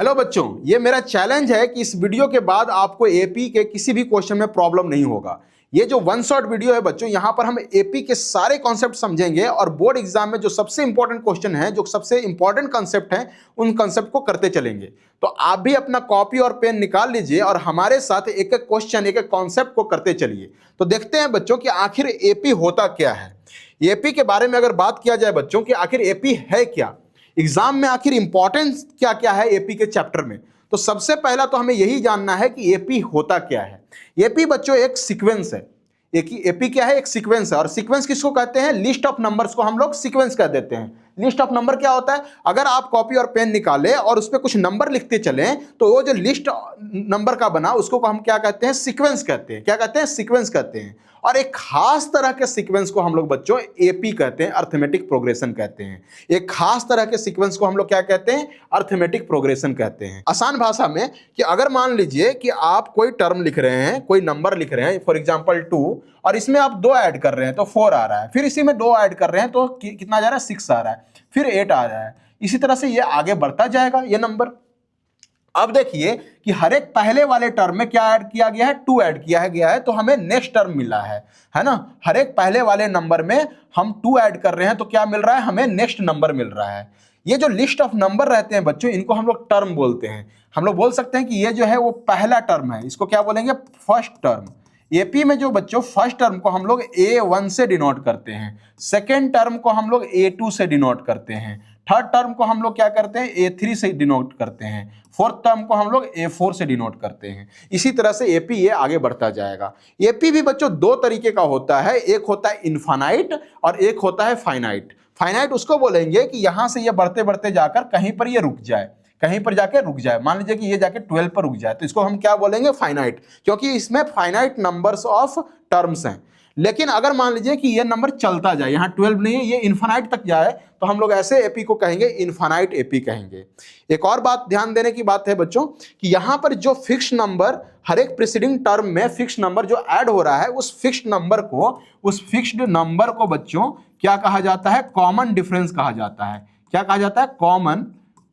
Hello बच्चों, ये मेरा चैलेंज है कि इस वीडियो के बाद आपको एपी के किसी भी क्वेश्चन में प्रॉब्लम नहीं होगा। ये जो वन शॉट वीडियो है बच्चों, यहाँ पर हम एपी के सारे कॉन्सेप्ट समझेंगे और बोर्ड एग्जाम में जो सबसे इंपॉर्टेंट क्वेश्चन है, जो सबसे इंपॉर्टेंट कॉन्सेप्ट हैं, उन कॉन्सेप्ट को करते चलेंगे। तो आप भी अपना कॉपी और पेन निकाल लीजिए और हमारे साथ एक एक क्वेश्चन, एक एक कॉन्सेप्ट को करते चलिए। तो देखते हैं बच्चों कि आखिर एपी होता क्या है। एपी के बारे में अगर बात किया जाए बच्चों कि आखिर एपी है क्या, एग्जाम में आखिर इंपॉर्टेंस क्या क्या है एपी के चैप्टर में, तो सबसे पहला तो हमें यही जानना है कि एपी होता क्या है। एपी बच्चों एक सीक्वेंस है। एपी क्या है? एक सीक्वेंस है। और सीक्वेंस किसको कहते हैं? लिस्ट ऑफ नंबर्स को हम लोग सीक्वेंस कह देते हैं। लिस्ट ऑफ नंबर क्या होता है? अगर आप कॉपी और पेन निकालें और उस पर कुछ नंबर लिखते चलें तो वो जो लिस्ट नंबर का बना उसको हम क्या कहते हैं? सीक्वेंस कहते हैं। क्या कहते हैं? सीक्वेंस कहते हैं। और एक खास तरह के सीक्वेंस को हम लोग बच्चों एपी कहते हैं, अर्थमेटिक प्रोग्रेशन कहते हैं। एक खास तरह के सीक्वेंस को हम लोग क्या कहते हैं? अर्थमेटिक प्रोग्रेशन कहते हैं। आसान भाषा में कि अगर मान लीजिए कि आप कोई टर्म लिख रहे हैं, कोई नंबर लिख रहे हैं, फॉर एग्जांपल 2, और इसमें आप 2 ऐड कर रहे हैं तो 4 आ रहा है, फिर इसी में 2 ऐड कर रहे हैं तो कितना जा रहा है? 6 आ रहा है, फिर 8 आ रहा है। इसी तरह से ये आगे बढ़ता जाएगा ये नंबर। अब देखिए कि हर एक पहले वाले टर्म में क्या ऐड किया गया है? 2 ऐड किया गया है, तो हमें नेक्स्ट टर्म मिला है ना। हर एक पहले वाले नंबर में हम 2 ऐड कर रहे हैं तो क्या मिल रहा है? हमें नेक्स्ट नंबर मिल रहा है। ये जो लिस्ट ऑफ नंबर रहते हैं बच्चों, इनको हम लोग टर्म बोलते हैं। हम लोग बोल सकते हैं कि ये जो है वो पहला टर्म है, इसको क्या बोलेंगे? First term. एपी में जो बच्चों फर्स्ट टर्म को हम लोग A1 से डिनोट करते हैं, सेकेंड टर्म को हम लोग A2 से डिनोट करते हैं, थर्ड टर्म को हम लोग क्या करते हैं? A3 से डिनोट करते हैं, फोर्थ टर्म को हम लोग A4 से डिनोट करते हैं। इसी तरह से एपी ये आगे बढ़ता जाएगा। एपी भी बच्चों 2 तरीके का होता है, एक होता है इनफाइनाइट और एक होता है फाइनाइट। फाइनाइट उसको बोलेंगे कि यहां से ये बढ़ते बढ़ते जाकर कहीं पर ये रुक जाए, कहीं पर जाके रुक जाए। मान लीजिए कि ये जाके 12 पर रुक जाए तो इसको हम क्या बोलेंगे? फाइनाइट, क्योंकि इसमें फाइनाइट नंबर्स ऑफ टर्म्स हैं। लेकिन अगर मान लीजिए कि ये नंबर चलता जाए, यहाँ 12 नहीं है, ये इन्फानाइट तक जाए, तो हम लोग ऐसे एपी को कहेंगे इन्फानाइट एपी कहेंगे। एक और बात ध्यान देने की बात है बच्चों कि यहाँ पर जो फिक्स नंबर हर एक प्रीसीडिंग टर्म में फिक्स नंबर जो ऐड हो रहा है, उस फिक्स्ड नंबर को बच्चों क्या कहा जाता है? कॉमन डिफरेंस कहा जाता है। क्या कहा जाता है?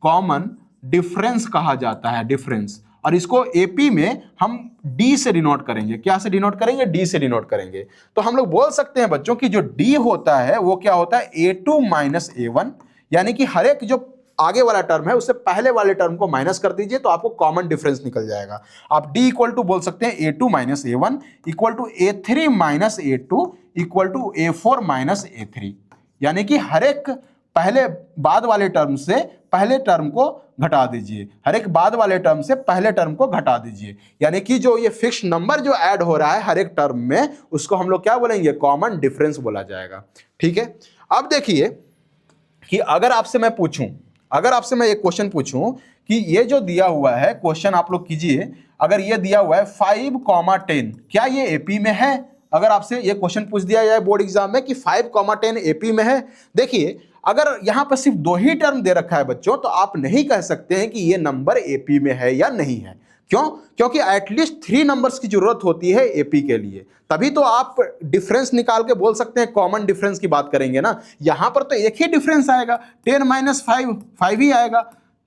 कॉमन डिफरेंस कहा जाता है, डिफरेंस। और इसको एपी में हम डी से डिनोट करेंगे। क्या से डिनोट करेंगे? डी से डिनोट करेंगे। तो हम लोग बोल सकते हैं बच्चों कि जो डी होता है वो क्या होता है? A2 माइनस A1, यानी कि हर एक जो आगे वाला टर्म है उससे पहले वाले टर्म को माइनस कर दीजिए तो आपको कॉमन डिफरेंस निकल जाएगा। आप डी इक्वल टू बोल सकते हैं A2 minus A1 equal to A3 minus A2 equal to A4 minus A3, यानी कि हर एक पहले बाद वाले टर्म से पहले टर्म को घटा दीजिए, हर एक बाद वाले टर्म से पहले टर्म को घटा दीजिए, यानी कि जो ये फिक्स नंबर जो ऐड हो रहा है हर एक टर्म में, उसको हम लोग क्या बोलेंगे? कॉमन डिफरेंस बोला जाएगा। ठीक है। अब देखिए कि अगर आपसे मैं एक क्वेश्चन पूछूं कि ये जो दिया हुआ है क्वेश्चन, आप लोग कीजिए, अगर ये दिया हुआ है 5, 10, क्या ये एपी में है? अगर आपसे ये क्वेश्चन पूछ दिया जाए बोर्ड एग्जाम में कि 5, 10 एपी में है, देखिए अगर यहां पर सिर्फ 2 ही टर्म दे रखा है बच्चों, तो आप नहीं कह सकते हैं कि ये नंबर एपी में है या नहीं है। क्यों? क्योंकि एटलीस्ट 3 नंबर्स की जरूरत होती है एपी के लिए, तभी तो आप डिफरेंस निकाल के बोल सकते हैं, कॉमन डिफरेंस की बात करेंगे ना। यहां पर तो एक ही डिफरेंस आएगा, 10 माइनस 5 ही आएगा।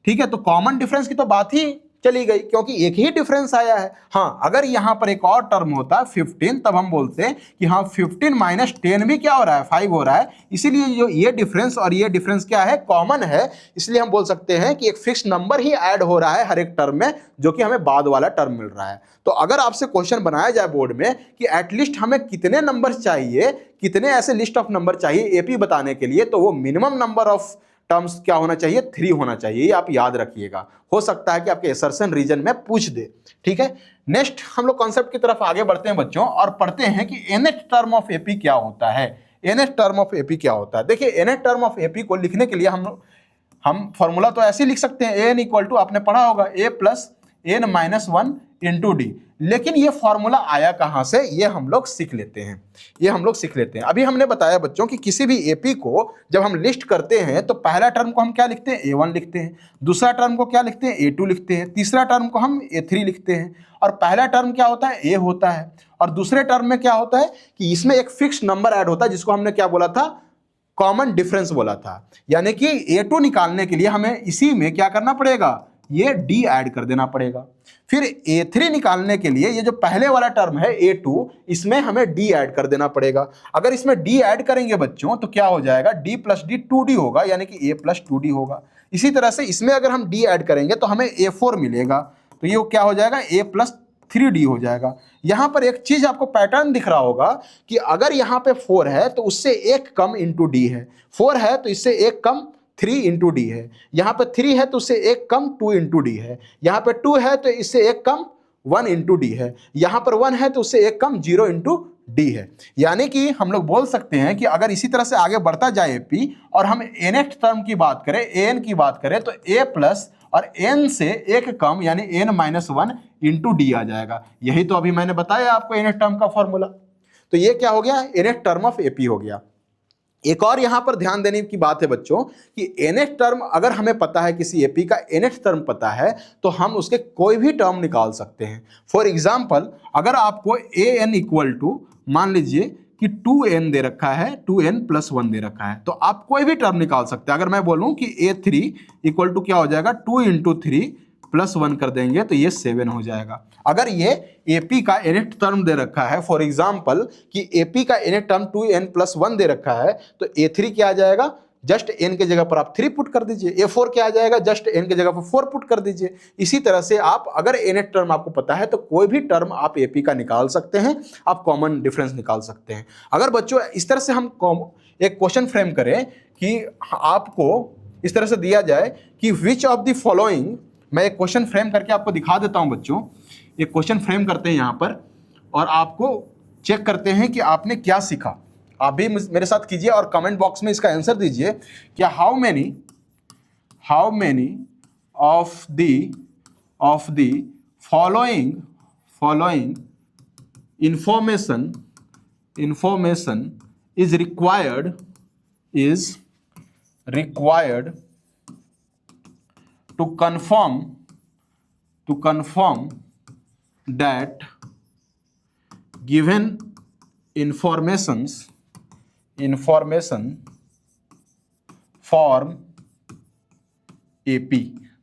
ठीक है, तो कॉमन डिफरेंस की तो बात ही चली गई, क्योंकि एक ही डिफरेंस आया है। हाँ, अगर यहां पर एक और टर्म होता 15, तब हम बोलते हैं कि हाँ 15 माइनस 10 भी क्या हो रहा है? 5 हो रहा है। इसीलिए जो ये डिफरेंस और ये डिफरेंस क्या है? कॉमन है। इसलिए हम बोल सकते हैं कि एक फिक्स नंबर ही ऐड हो रहा है हर एक टर्म में, जो कि हमें बाद वाला टर्म मिल रहा है। तो अगर आपसे क्वेश्चन बनाया जाए बोर्ड में कि एटलीस्ट हमें कितने नंबर चाहिए, कितने ऐसे लिस्ट ऑफ नंबर चाहिए एपी बताने के लिए, तो वो मिनिमम नंबर ऑफ टर्म्स क्या होना चाहिए? 3 होना चाहिए। ये आप याद रखिएगा, हो सकता है कि आपके असर्शन रीजन में पूछ दे। ठीक है, नेक्स्ट हम लोग कॉन्सेप्ट की तरफ आगे बढ़ते हैं बच्चों और पढ़ते हैं कि nth टर्म ऑफ एपी क्या होता है। nth टर्म ऑफ एपी क्या होता है? देखिए nth टर्म ऑफ एपी को लिखने के लिए हम फॉर्मूला तो ऐसे ही लिख सकते हैं, an इक्वल टू, आपने पढ़ा होगा, a plus n minus 1 into D. लेकिन ये फॉर्मूला आया कहां से, ये हम लोग सीख लेते हैं। अभी हमने बताया बच्चों कि किसी भी एपी को जब हम लिस्ट करते हैं तो पहला टर्म को हम क्या लिखते हैं? A1 लिखते हैं, दूसरा टर्म को क्या लिखते हैं? A2 लिखते हैं, तीसरा टर्म को हम A3 लिखते हैं। और पहला टर्म क्या होता है? A होता है, और दूसरे टर्म में क्या होता है कि इसमें एक फिक्स नंबर ऐड होता है, जिसको हमने क्या बोला था? कॉमन डिफरेंस बोला था। यानी कि A2 निकालने के लिए हमें इसी में क्या करना पड़ेगा? ये डी ऐड कर देना पड़ेगा। फिर A3 निकालने के लिए ये जो पहले वाला टर्म है A2, इसमें हमें डी ऐड कर देना पड़ेगा। अगर इसमें डी ऐड करेंगे बच्चों तो क्या हो जाएगा, d प्लस डी 2d होगा, यानी कि a प्लस 2d होगा। इसी तरह से इसमें अगर हम डी ऐड करेंगे तो हमें A4 मिलेगा, तो ये क्या हो जाएगा, a प्लस 3d हो जाएगा। यहां पर एक चीज आपको पैटर्न दिख रहा होगा कि अगर यहां पे 4 है तो उससे एक कम इंटू डी है, 4 है तो इससे एक कम 3 इंटू डी है, यहाँ पे 3 है तो उससे एक कम 2 इंटू डी है, यहाँ पे 2 है तो इससे एक कम 1 इंटू डी है, यहाँ पर 1 है तो उससे एक कम 0 इंटू डी है। यानी कि हम लोग बोल सकते हैं कि अगर इसी तरह से आगे बढ़ता जाए एपी और हम nth टर्म की बात करें, an की बात करें, तो a प्लस और n से एक कम यानी n माइनस 1 इंटू डी आ जाएगा। यही तो अभी मैंने बताया आपको nth टर्म का फॉर्मूला। तो ये क्या हो गया, nth टर्म ऑफ एपी हो गया। एक और यहां पर ध्यान देने की बात है बच्चों कि nth टर्म अगर हमें पता है, किसी एपी का nth टर्म पता है, तो हम उसके कोई भी टर्म निकाल सकते हैं। फॉर एग्जांपल अगर आपको an इक्वल टू मान लीजिए कि 2n दे रखा है, 2n प्लस 1 दे रखा है, तो आप कोई भी टर्म निकाल सकते हैं। अगर मैं बोलूं कि a3 इक्वल टू क्या हो जाएगा, 2 इंटू 3 प्लस 1 कर देंगे तो ये 7 हो जाएगा। अगर ये एपी का nth टर्म दे रखा है, फॉर एग्जांपल कि एपी का nth टर्म 2n प्लस 1 दे रखा है, तो a3 क्या आ जाएगा, जस्ट n के जगह पर आप 3 पुट कर दीजिए, a4 क्या आ जाएगा, जस्ट n के जगह पर 4 पुट कर दीजिए। इसी तरह से आप अगर nth टर्म आपको पता है तो कोई भी टर्म आप एपी का निकाल सकते हैं, आप कॉमन डिफरेंस निकाल सकते हैं। अगर बच्चों इस तरह से हम एक क्वेश्चन फ्रेम करें कि आपको इस तरह से दिया जाए कि विच ऑफ द फॉलोइंग, मैं एक क्वेश्चन फ्रेम करके आपको दिखा देता हूं बच्चों। एक क्वेश्चन फ्रेम करते हैं यहां पर और आपको चेक करते हैं कि आपने क्या सीखा। आप भी मेरे साथ कीजिए और कमेंट बॉक्स में इसका आंसर दीजिए कि how many of the following information is required to confirm that given information form AP।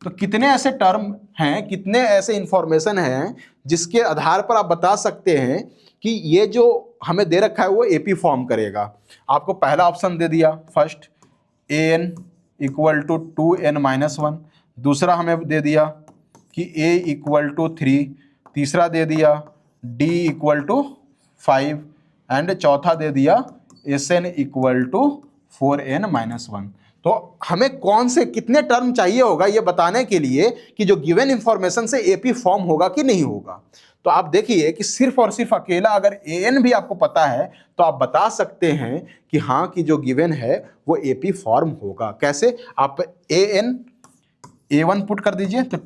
तो कितने ऐसे टर्म हैं, कितने ऐसे इंफॉर्मेशन हैं जिसके आधार पर आप बता सकते हैं कि ये जो हमें दे रखा है वो AP फॉर्म करेगा। आपको पहला ऑप्शन दे दिया, first an equal to 2n minus 1, दूसरा हमें दे दिया कि a इक्वल टू 3, तीसरा दे दिया d इक्वल टू 5 एंड चौथा दे दिया sn equal to 4n minus 1। तो हमें कौन से कितने टर्म चाहिए होगा ये बताने के लिए कि जो गिवन इंफॉर्मेशन से एपी फॉर्म होगा कि नहीं होगा। तो आप देखिए कि सिर्फ और सिर्फ अकेला अगर an भी आपको पता है तो आप बता सकते हैं कि हाँ कि जो गिवन है वो एपी फॉर्म होगा। कैसे, आप a1 पुट कर दीजिए तो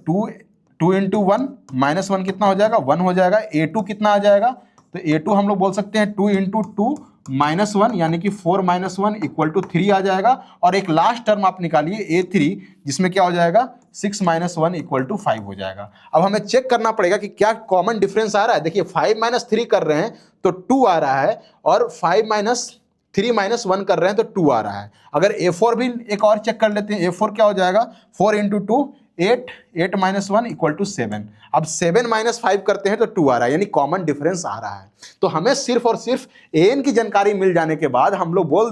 2 इंटू 1 माइनस 1 कितना हो जाएगा, 1 हो जाएगा। a2 कितना आ जाएगा, तो a2 हम लोग बोल सकते हैं 2 इंटू 2 माइनस 1 यानी कि 4 माइनस 1 इक्वल टू 3 आ जाएगा। और एक लास्ट टर्म आप निकालिए a3 जिसमें क्या हो जाएगा, 6 माइनस 1 इक्वल टू 5 हो जाएगा। अब हमें चेक करना पड़ेगा कि क्या कॉमन डिफरेंस आ रहा है। देखिए 5 माइनस 3 कर रहे हैं तो 2 आ रहा है और 5 माइनस 3 माइनस 1 कर रहे हैं तो 2 आ रहा है। अगर a4 भी एक और चेक कर लेते हैं, a4 क्या हो जाएगा, 4 इंटू 2 8 माइनस 1 इक्वल टू 7। अब 7 माइनस 5 करते हैं तो 2 आ रहा है, यानी कॉमन डिफरेंस आ रहा है। तो हमें सिर्फ और सिर्फ an की जानकारी मिल जाने के बाद हमने बोल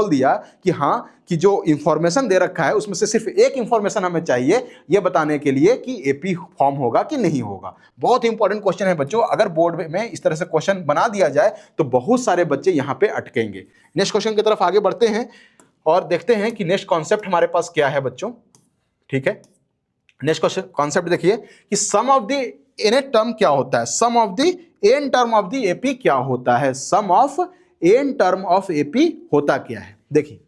दिया कि हाँ कि जो इंफॉर्मेशन दे रखा है उसमें से सिर्फ एक इंफॉर्मेशन हमें चाहिए ये बताने के लिए कि एपी फॉर्म होगा कि नहीं होगा। बहुत इंपॉर्टेंट क्वेश्चन है बच्चों, अगर बोर्ड में इस तरह से क्वेश्चन बना दिया जाए तो बहुत सारे बच्चे यहाँ पे अटकेंगे। नेक्स्ट क्वेश्चन की तरफ आगे बढ़ते हैं और देखते हैं कि नेक्स्ट कॉन्सेप्ट हमारे पास क्या है बच्चों। ठीक है, नेक्स्ट क्वेश्चन कॉन्सेप्ट देखिए कि sum of the nth term क्या होता है, sum of the n term of the AP क्या होता है, sum of n term of AP होता क्या है। देखिए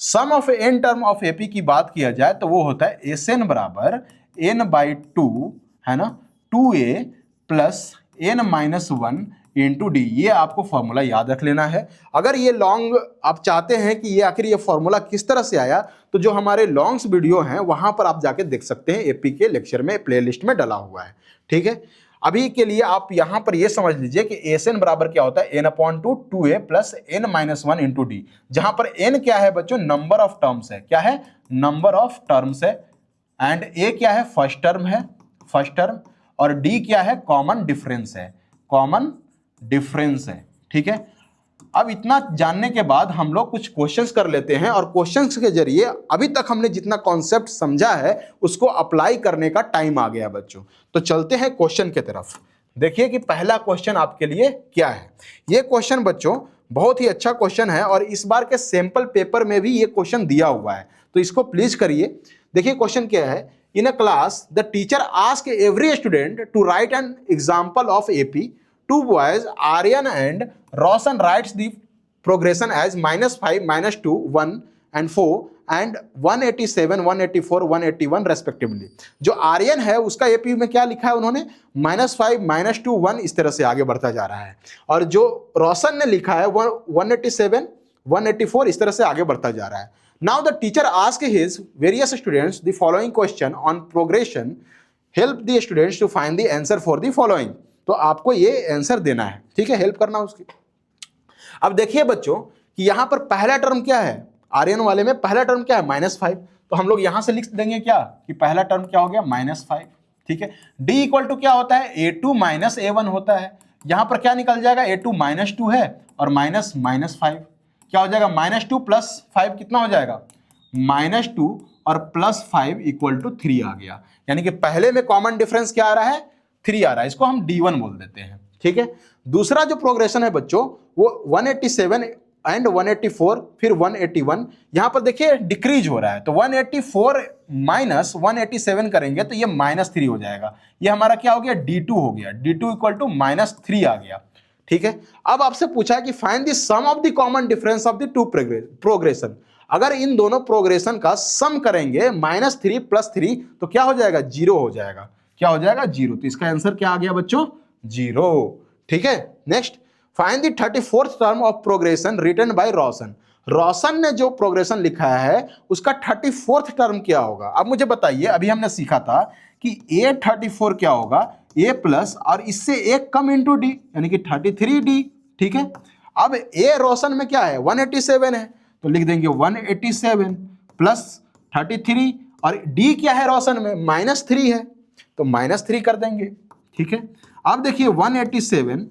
sum of n term of AP की बात किया जाए तो वो होता है Sn बराबर n/2 है ना, 2a plus n minus 1 into D. ये आपको फॉर्मूला याद रख लेना है। अगर ये लॉन्ग आप चाहते हैं कि ये आखिर ये फॉर्मूला किस तरह से आया तो जो हमारे लॉन्ग्स वीडियो हैं वहां पर आप जाके देख सकते हैं, एपी के लेक्चर में प्लेलिस्ट में डाला हुआ है। ठीक है, अभी के लिए आप यहां पर ये समझ लीजिए कि Sn बराबर क्या होता है, n/2 2a plus n minus 1 into D, जहां पर n क्या है बच्चों, नंबर ऑफ टर्म्स है। क्या है, नंबर ऑफ टर्म्स है। एंड ए क्या है, फर्स्ट टर्म है, फर्स्ट टर्म, और डी क्या है, कॉमन डिफरेंस है, कॉमन डिफरेंस है। ठीक है, अब इतना जानने के बाद हम लोग कुछ क्वेश्चंस कर लेते हैं और क्वेश्चंस के जरिए अभी तक हमने जितना कॉन्सेप्ट समझा है उसको अप्लाई करने का टाइम आ गया बच्चों। तो चलते हैं क्वेश्चन की तरफ। देखिए कि पहला क्वेश्चन आपके लिए क्या है। ये क्वेश्चन बच्चों बहुत ही अच्छा क्वेश्चन है और इस बार के सैंपल पेपर में भी ये क्वेश्चन दिया हुआ है, तो इसको प्लीज करिए। देखिए क्वेश्चन क्या है, in a class the teacher ask every student to write an example of AP. Two boys, Aryan and Roshan, writes the progression as -5, -2, 1 and 4 and 187, 184, 181 respectively। जो आर्यन है उसका एपी में क्या लिखा है उन्होंने, -5, -2, 1 इस तरह से आगे बढ़ता जा रहा है, और जो रोशन ने लिखा है 187, 184 इस तरह से आगे बढ़ता जा रहा है। Now the teacher asked his various students the following question on progression, help the students to find the answer for the following। तो आपको ये आंसर देना है, ठीक है, हेल्प करना उसकी। अब देखिए बच्चों कि यहां पर पहला टर्म क्या है, आर्यन वाले में पहला टर्म क्या है, -5, तो हम लोग यहां से लिख देंगे क्या कि पहला टर्म क्या हो गया, -5। ठीक है, डी इक्वल टू क्या होता है, A2 - A1 होता है। यहां पर क्या निकल जाएगा, A2 -2 है और -5 क्या हो जाएगा, -2 + 5 कितना हो जाएगा, -2 और +5 = 3 आ गया। यानी कि पहले में कॉमन डिफरेंस क्या आ रहा है, 3 आ रहा है, इसको हम D1 बोल देते हैं। ठीक है, दूसरा जो प्रोग्रेशन है बच्चों वो 187 एंड 184 फिर 181, यहां पर देखिए डिक्रीज हो रहा है, तो 184 - 187 करेंगे तो ये -3 हो जाएगा। ये हमारा क्या हो गया, D2 हो गया, D2 = -3 आ गया। ठीक है, अब आपसे पूछा है कि find the sum of the common difference of the two progression. अगर इन दोनों प्रोग्रेशन का सम करेंगे -3 + 3 तो क्या हो जाएगा, 0 हो जाएगा। क्या हो जाएगा, 0। तो इसका आंसर क्या आ गया बच्चों, 0। ठीक है, next, find the 34th term of progression written by Roshan. Roshan ने जो प्रोग्रेशन लिखा है उसका 34th टर्म क्या होगा। अब मुझे बताइए, अभी हमने सीखा था कि A34 क्या होगा, A+ और इससे एक कम इंटू डी यानी कि 33D। ठीक है, अब ए रोशन में क्या है, 187 है, तो लिख देंगे 187 + 33 और डी क्या है रोशन में, -3 है, तो -3 कर देंगे। ठीक है, अब देखिए 187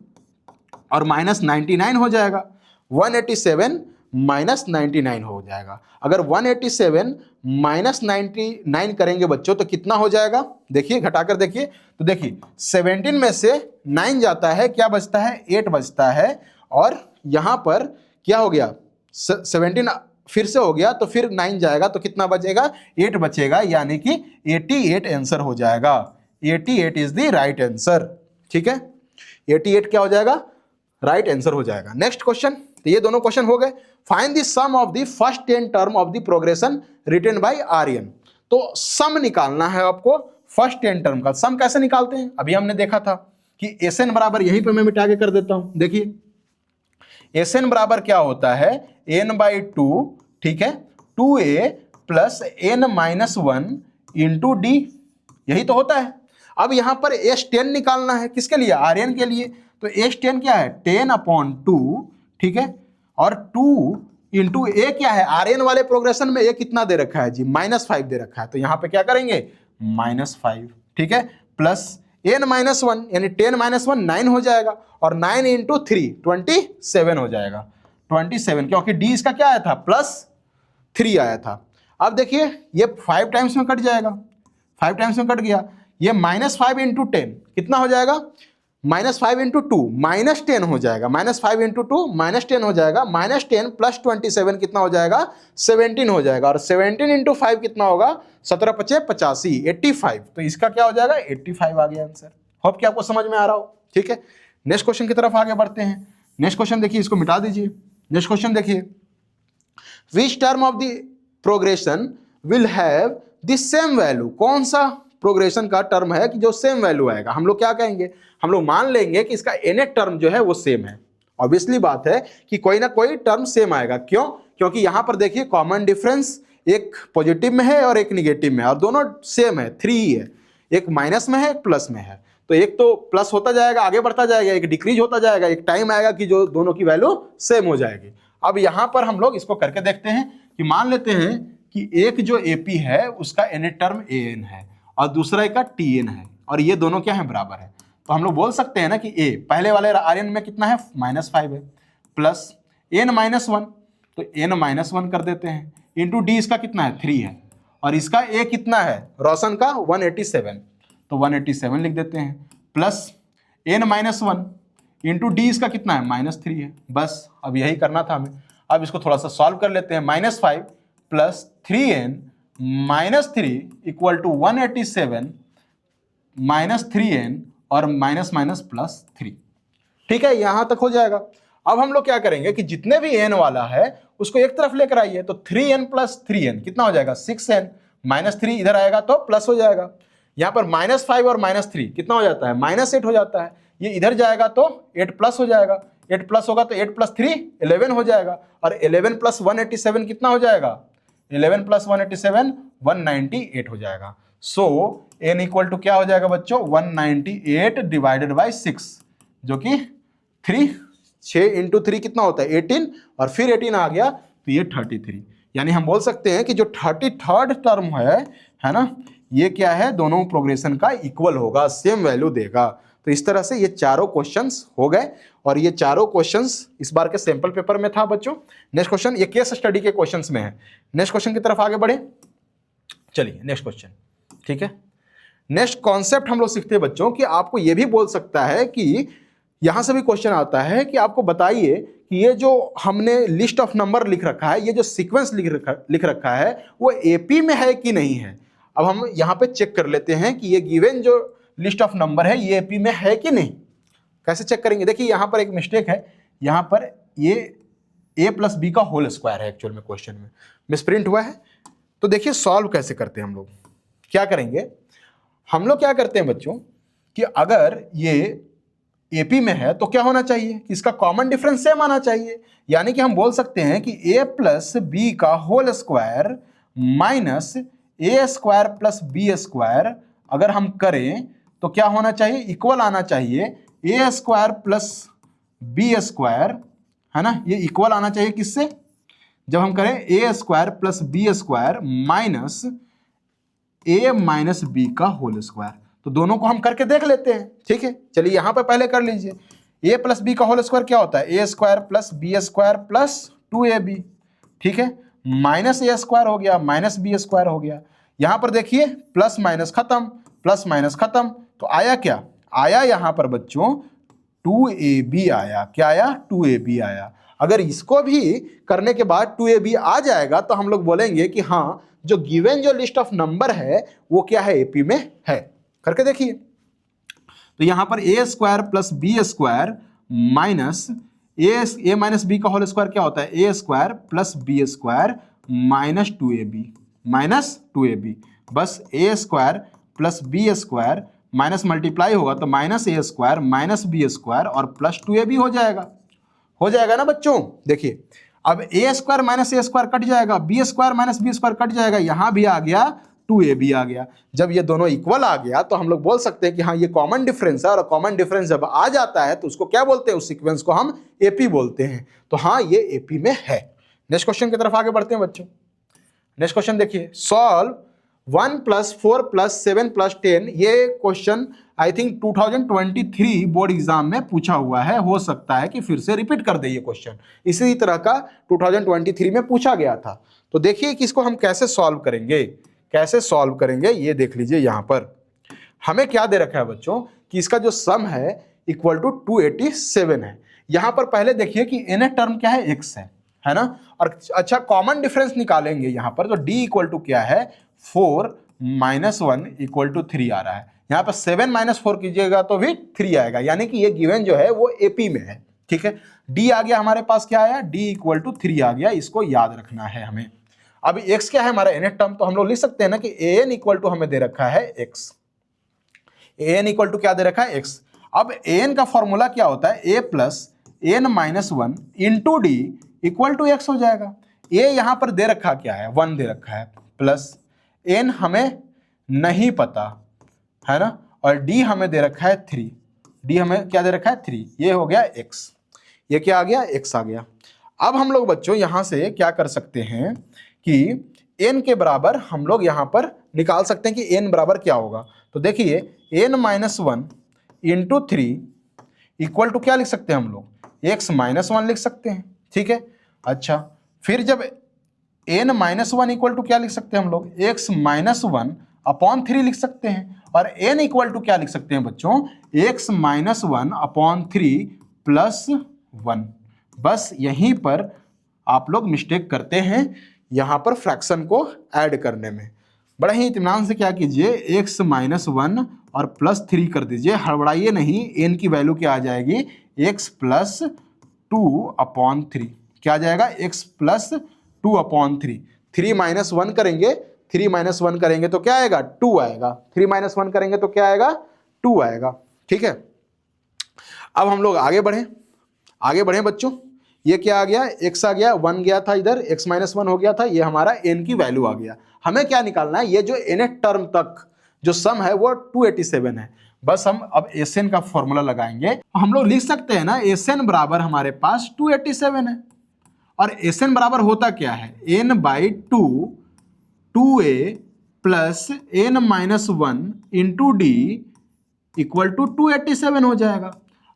और -99 हो जाएगा, 187 -99 हो जाएगा। अगर 187 -99 करेंगे बच्चों तो कितना हो जाएगा, देखिए घटाकर देखिए, तो देखिए 17 में से 9 जाता है, क्या बचता है, 8 बचता है, और यहां पर क्या हो गया, 17 फिर से हो गया तो फिर 9 जाएगा तो कितना बचेगा, 8 बचेगा, यानी कि 88 आंसर हो जाएगा। 88 इज द राइट आंसर। ठीक है, 88 क्या हो जाएगा, राइट आंसर हो जाएगा। नेक्स्ट क्वेश्चन, तो ये दोनों क्वेश्चन हो गए। Find the sum of the first 10 term of the progression written by Aryan. तो सम निकालना है आपको, फर्स्ट 10 टर्म का सम कैसे निकालते हैं, अभी हमने देखा था कि SN बराबर, यहीं पे मैं मिटा के कर देता हूं, देखिए SN बराबर क्या होता है, n/2, ठीक है, 2a + n-1 × d, यही तो होता है। अब यहां पर S10 निकालना है, किसके लिए, आर्यन के लिए, तो S10 क्या है, 10/2, ठीक है, और 2 × a क्या है, आर्यन वाले प्रोग्रेशन में a कितना दे रखा है जी, -5 दे रखा है, तो यहां पे क्या करेंगे, -5, ठीक है, प्लस n-1 यानी 10 - 1 9 हो जाएगा, और 9 × 3 27 हो जाएगा, 27, क्योंकि d इसका क्या आया था, +3 आया था। अब देखिए ये 5 टाइम्स में कट जाएगा, 5 टाइम्स में कट गया, ये -5 × 10 कितना हो जाएगा, -5 × 2 -10 हो जाएगा, -5 × 2 -10 हो जाएगा, -10 + 27 कितना हो जाएगा, 17 हो जाएगा, और 17 × 5 कितना होगा, 17 × 5 = 85, 85, तो इसका क्या हो जाएगा, 85 आ गया आंसर। होप कि आपको समझ में आ रहा हो। ठीक है, नेक्स्ट क्वेश्चन की तरफ आगे बढ़ते हैं। नेक्स्ट क्वेश्चन देखिए, इसको मिटा दीजिए। नेक्स्ट क्वेश्चन देखिए, which term of the progression will have the same value. कौन सा प्रोग्रेशन का टर्म है कि जो सेम वैल्यू आएगा, हम लोग क्या कहेंगे, हम लोग मान लेंगे कि इसका nth टर्म जो है वो सेम है। ऑब्वियसली बात है कि कोई ना कोई टर्म सेम आएगा, क्यों, क्योंकि यहां पर देखिए कॉमन डिफरेंस एक पॉजिटिव में है और एक निगेटिव में है, और दोनों सेम है, 3 ही है, एक माइनस में है एक प्लस में है, तो एक तो प्लस होता जाएगा, आगे बढ़ता जाएगा, एक डिक्रीज होता जाएगा, एक टाइम आएगा कि जो दोनों की वैल्यू सेम हो जाएगी। अब यहां पर हम लोग इसको करके देखते हैं कि मान लेते हैं कि एक जो एपी है उसका nth टर्म an है और दूसरा का tn है और ये दोनों क्या है, बराबर है। तो हम लोग बोल सकते हैं ना कि a पहले वाले rn में कितना है, -5 है, प्लस n-1, तो n-1 कर देते हैं, इंटू डी इसका कितना है, 3 है, और इसका a कितना है, रोशन का 187, तो 187 लिख देते हैं, प्लस n-1 इंटू डी इसका कितना है, -3 है। बस अब यही करना था हमें। अब इसको थोड़ा सा सॉल्व कर लेते हैं। -5 plus 3n -3 equal to 187 -3n और माइनस प्लस 3। ठीक है, यहां तक हो जाएगा। अब हम लोग क्या करेंगे कि जितने भी n वाला है उसको एक तरफ लेकर आइए, तो 3n प्लस 3n कितना हो जाएगा, 6n, -3 इधर आएगा तो प्लस हो जाएगा। यहां पर -5 और -3 कितना हो जाता है, -8 हो जाता है। ये इधर जाएगा तो 8 प्लस हो जाएगा, 8 प्लस होगा तो 8 प्लस 3 11 हो जाएगा, और 11 प्लस 187 कितना हो जाएगा, 11 प्लस 187 198 हो जाएगा। सो n इक्वल टू क्या हो जाएगा बच्चों, 198 डिवाइडेड बाई 6, जो कि 6 इंटू 3 कितना होता है, 18, और फिर 18 आ गया तो ये 33। यानी हम बोल सकते हैं कि जो 33rd टर्म है ना, ये क्या है, दोनों प्रोग्रेशन का इक्वल होगा, सेम वैल्यू देगा। तो इस तरह से ये चारों क्वेश्चंस हो गए, और ये चारों क्वेश्चंस इस बार के सैंपल पेपर में था बच्चों। नेक्स्ट क्वेश्चन ये केस स्टडी के क्वेश्चंस में है। नेक्स्ट क्वेश्चन की तरफ आगे बढ़े, चलिए नेक्स्ट क्वेश्चन। ठीक है, नेक्स्ट कॉन्सेप्ट हम लोग सीखते हैं बच्चों कि आपको ये भी बोल सकता है कि यहां से भी क्वेश्चन आता है कि आपको बताइए कि ये जो हमने लिस्ट ऑफ नंबर लिख रखा है, ये जो सीक्वेंस लिख रखा है, वो एपी में है कि नहीं है। अब हम यहाँ पे चेक कर लेते हैं कि ये गिवन जो लिस्ट ऑफ नंबर है ये एपी में है कि नहीं। कैसे चेक करेंगे, देखिए यहाँ पर एक मिस्टेक है, यहाँ पर ये a प्लस बी का होल स्क्वायर है, एक्चुअल में क्वेश्चन में मिसप्रिंट हुआ है। तो देखिए सॉल्व कैसे करते हैं हम लोग, क्या करेंगे, हम लोग क्या करते हैं बच्चों कि अगर ये एपी में है तो क्या होना चाहिए कि इसका कॉमन डिफरेंस सेम आना चाहिए। यानी कि हम बोल सकते हैं कि a प्लस बी का whole square minus a square plus b square अगर हम करें तो क्या होना चाहिए, इक्वल आना चाहिए ए स्क्वायर प्लस बी स्क्वायर, है ना, ये इक्वल आना चाहिए किससे, जब हम करें a square plus b square minus a minus b का होल स्क्वायर। तो दोनों को हम करके देख लेते हैं। ठीक है, चलिए यहां पर पहले कर लीजिए। ए प्लस बी का होल स्क्वायर क्या होता है, a square plus b square plus 2ab। ठीक है, माइनस ए स्क्वायर हो गया माइनस बी स्क्वायर हो गया। यहां पर देखिए प्लस माइनस खत्म, प्लस माइनस खत्म, तो आया क्या, आया यहां पर बच्चों 2ab आया। क्या आया, 2ab आया। अगर इसको भी करने के बाद 2ab आ जाएगा तो हम लोग बोलेंगे कि हाँ, जो गिवन जो लिस्ट ऑफ नंबर है वो क्या है, एपी में है। करके देखिए, तो यहां पर a square plus b square minus a minus b का होल स्क्वायर क्या होता है, a square plus b square minus 2ab। बस a square plus b square minus multiply होगा तो minus a square minus b square और plus 2ab हो जाएगा ना बच्चों। देखिए अब a square minus a square cut जाएगा, b square minus b square cut जाएगा, यहां भी आ गया 2ab आ गया। जब ये दोनों इक्वल आ गया तो हम लोग बोल सकते हैं कि हाँ ये कॉमन डिफरेंस है, और कॉमन डिफरेंस जब आ जाता है तो उसको क्या बोलते हैं, उस सीक्वेंस को हम एपी बोलते हैं। तो हाँ ये एपी में है। नेक्स्ट क्वेश्चन की तरफ आगे बढ़ते हैं बच्चों। नेक्स्ट क्वेश्चन देखिए, सॉल्व 1 + 4 + 7 + 10। ये question I think 2023 board exam में पूछा हुआ है, हो सकता है कि फिर से रिपीट कर दे ये क्वेश्चन। इसी तरह का 2023 में पूछा गया था। तो देखिए कि इसको हम कैसे सॉल्व करेंगे, कैसे सॉल्व करेंगे ये देख लीजिए। यहां पर हमें क्या दे रखा है बच्चों कि इसका जो सम है इक्वल टू 287 है। यहां पर पहले देखिए कि nth टर्म क्या है, x है ना। और अच्छा कॉमन डिफरेंस निकालेंगे यहां पर, तो d इक्वल टू क्या है, 4 - 1 = 3 आ रहा है। यहाँ पर 7 - 4 कीजिएगा तो भी 3 आएगा, यानी कि ये गिवन जो है वो एपी में है। ठीक है, डी आ गया हमारे पास, क्या आया, डी इक्वल टू 3 आ गया। इसको याद रखना है हमें। अब x क्या है हमारा nth टर्म, तो हम लोग लिख सकते हैं ना कि an इक्वल टू हमें दे रखा है x, an इक्वल टू क्या दे रखा है, x। अब an का फॉर्मूला क्या होता है, a plus n minus 1 into D equal to x हो जाएगा। a यहां पर दे रखा क्या है, 1 दे रखा है, प्लस n हमें नहीं पता है ना, और d हमें दे रखा है 3, d हमें क्या दे रखा है 3, ये हो गया x, ये क्या आ गया, x आ गया। अब हम लोग बच्चों यहां से क्या कर सकते हैं कि n के बराबर हम लोग यहां पर निकाल सकते हैं कि n बराबर क्या होगा। तो देखिए n minus one into three equal to क्या लिख सकते हैं हम लोग, x माइनस वन लिख सकते हैं, ठीक है। अच्छा, फिर जब n minus one equal to क्या लिख सकते हैं हम लोग, x minus one upon three लिख सकते हैं। और n इक्वल टू क्या लिख सकते हैं बच्चों, x minus one upon three plus one. बस यहीं पर आप लोग मिस्टेक करते हैं, यहां पर फ्रैक्शन को ऐड करने में। बड़ा ही इत्मीनान से क्या कीजिए, x माइनस वन और प्लस थ्री कर दीजिए, हड़बड़ाइए नहीं। n की वैल्यू क्या आ जाएगी, x plus two upon three. क्या आ जाएगा, x plus two upon three. Three minus one करेंगे, थ्री माइनस वन करेंगे तो क्या आएगा, टू आएगा। थ्री माइनस वन करेंगे तो क्या आएगा, टू आएगा, ठीक है। अब हम लोग आगे बढ़े बच्चों। ये क्या आ गया, x आ गया, वन गया था इधर, x माइनस वन हो गया था, ये हमारा n की वैल्यू आ गया। हमें क्या निकालना है, ये जो nth टर्म तक जो सम है वो 287 है। बस हम अब Sn का फॉर्मूला लगाएंगे। हम लोग लिख सकते हैं ना, Sn बराबर हमारे पास 287 है। और Sn बराबर होता क्या है, n by two, 2a plus n minus one into D equal to 287 हो जाएगा।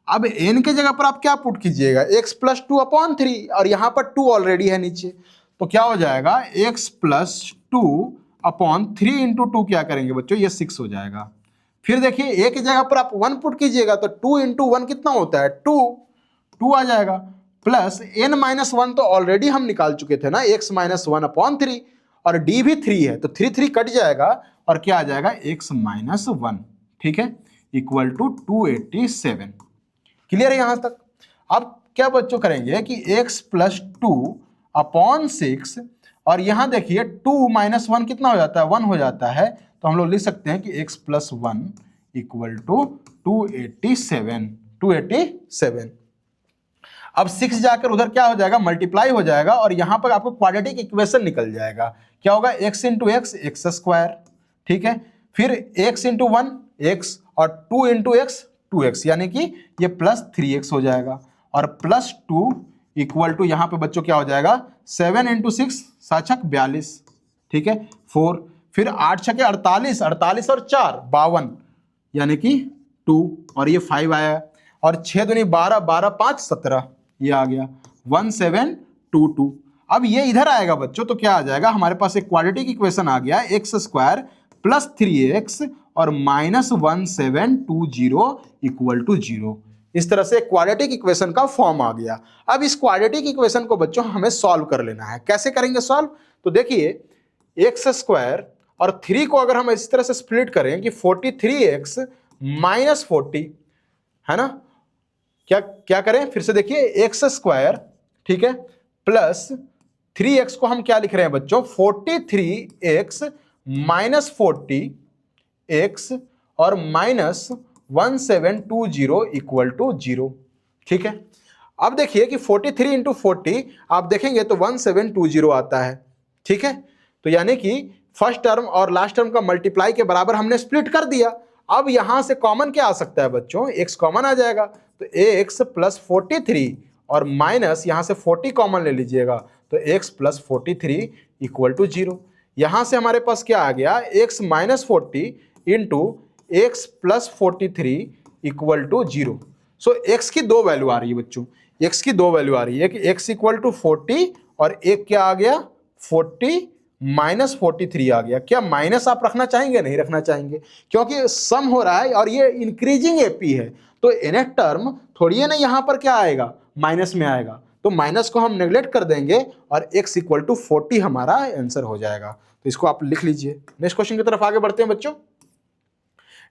अब n के जगह पर आप क्या पुट कीजिएगा, x plus two upon three, और यहां पर 2 ऑलरेडी है नीचे, तो क्या हो जाएगा, x plus two upon three into two क्या करेंगे बच्चों, ये 6 हो जाएगा। फिर देखिए a की जगह पर आप 1 पुट कीजिएगा, तो 2 इंटू वन कितना होता है, 2 आ जाएगा। प्लस n माइनस वन तो ऑलरेडी हम निकाल चुके थे ना, x minus one upon three, और d भी 3 है, तो 3 कट जाएगा और क्या आ जाएगा, x माइनस वन, ठीक है, इक्वल टू 287। क्लियर है यहां तक। अब क्या बच्चों करेंगे कि x plus two upon six, और यहां देखिए 2 माइनस वन कितना हो जाता है, 1 हो जाता है, तो हम लोग लिख सकते हैं कि x plus one equal to 287। अब 6 जाकर उधर क्या हो जाएगा, मल्टीप्लाई हो जाएगा, और यहां पर आपको क्वाड्रेटिक इक्वेशन निकल जाएगा। क्या होगा, x into x, x square, ठीक है। फिर x इंटू वन एक्स, और 2 इंटू एक्स 2x, यानी कि ये प्लस 3x हो जाएगा। और प्लस टू इक्वल टू यहां पे बच्चों क्या हो जाएगा, 7 इंटू सिक्स, 7 42, ठीक है, 4। फिर 8 छके 48, 48 और 4 52, यानी कि 2, और ये 5 आया। और 6 दूनी 12, 12 5 17, ये आ गया 1722। अब ये इधर आएगा बच्चों, तो क्या आ जाएगा, हमारे पास एक क्वाड्रेटिक इक्वेशन आ गया, एक्स स्क्वायर प्लस 3x और माइनस 1720 इक्वल टू 0। इस तरह से क्वाड्रेटिक इक्वेशन का फॉर्म आ गया। अब इस क्वाड्रेटिक इक्वेशन को बच्चों हमें सॉल्व कर लेना है। कैसे करेंगे सॉल्व, तो देखिए एक्स स्क्वायर और 3 को अगर हम इस तरह से स्प्लिट करें कि 43x माइनस 40, है ना, क्या करें, फिर से देखिए एक्स स्क्वायर, ठीक है, प्लस 3x को हम क्या लिख रहे हैं बच्चों, 43x माइनस 40x और माइनस 1720 इक्वल टू 0, ठीक है। अब देखिए कि 43 इंटू 40 आप देखेंगे तो 1720 आता है, ठीक है। तो यानी कि फर्स्ट टर्म और लास्ट टर्म का मल्टीप्लाई के बराबर हमने स्प्लिट कर दिया। अब यहां से कॉमन क्या आ सकता है बच्चों, x कॉमन आ जाएगा, तो x प्लस 43 और माइनस यहां से 40 कॉमन ले लीजिएगा, तो x प्लस 43 इक्वल टू 0। यहां से हमारे पास क्या आ गया, x minus 40 into X plus 43 equal to 0। So x की दो वैल्यू आ रही है बच्चों, x की दो वैल्यू आ रही है कि x इक्वल टू 40 और एक क्या आ गया 40 माइनस 43 आ गया। क्या माइनस आप रखना चाहेंगे, नहीं रखना चाहेंगे, क्योंकि सम हो रहा है और ये इंक्रीजिंग एपी है, तो nth टर्म थोड़ी है ना यहां पर क्या आएगा, माइनस में आएगा, तो माइनस को हम नेग्लेक्ट कर देंगे और x इक्वल टू 40 हमारा आंसर हो जाएगा। तो इसको आप लिख लीजिए। नेक्स्ट क्वेश्चन की तरफ आगे बढ़ते हैं बच्चों।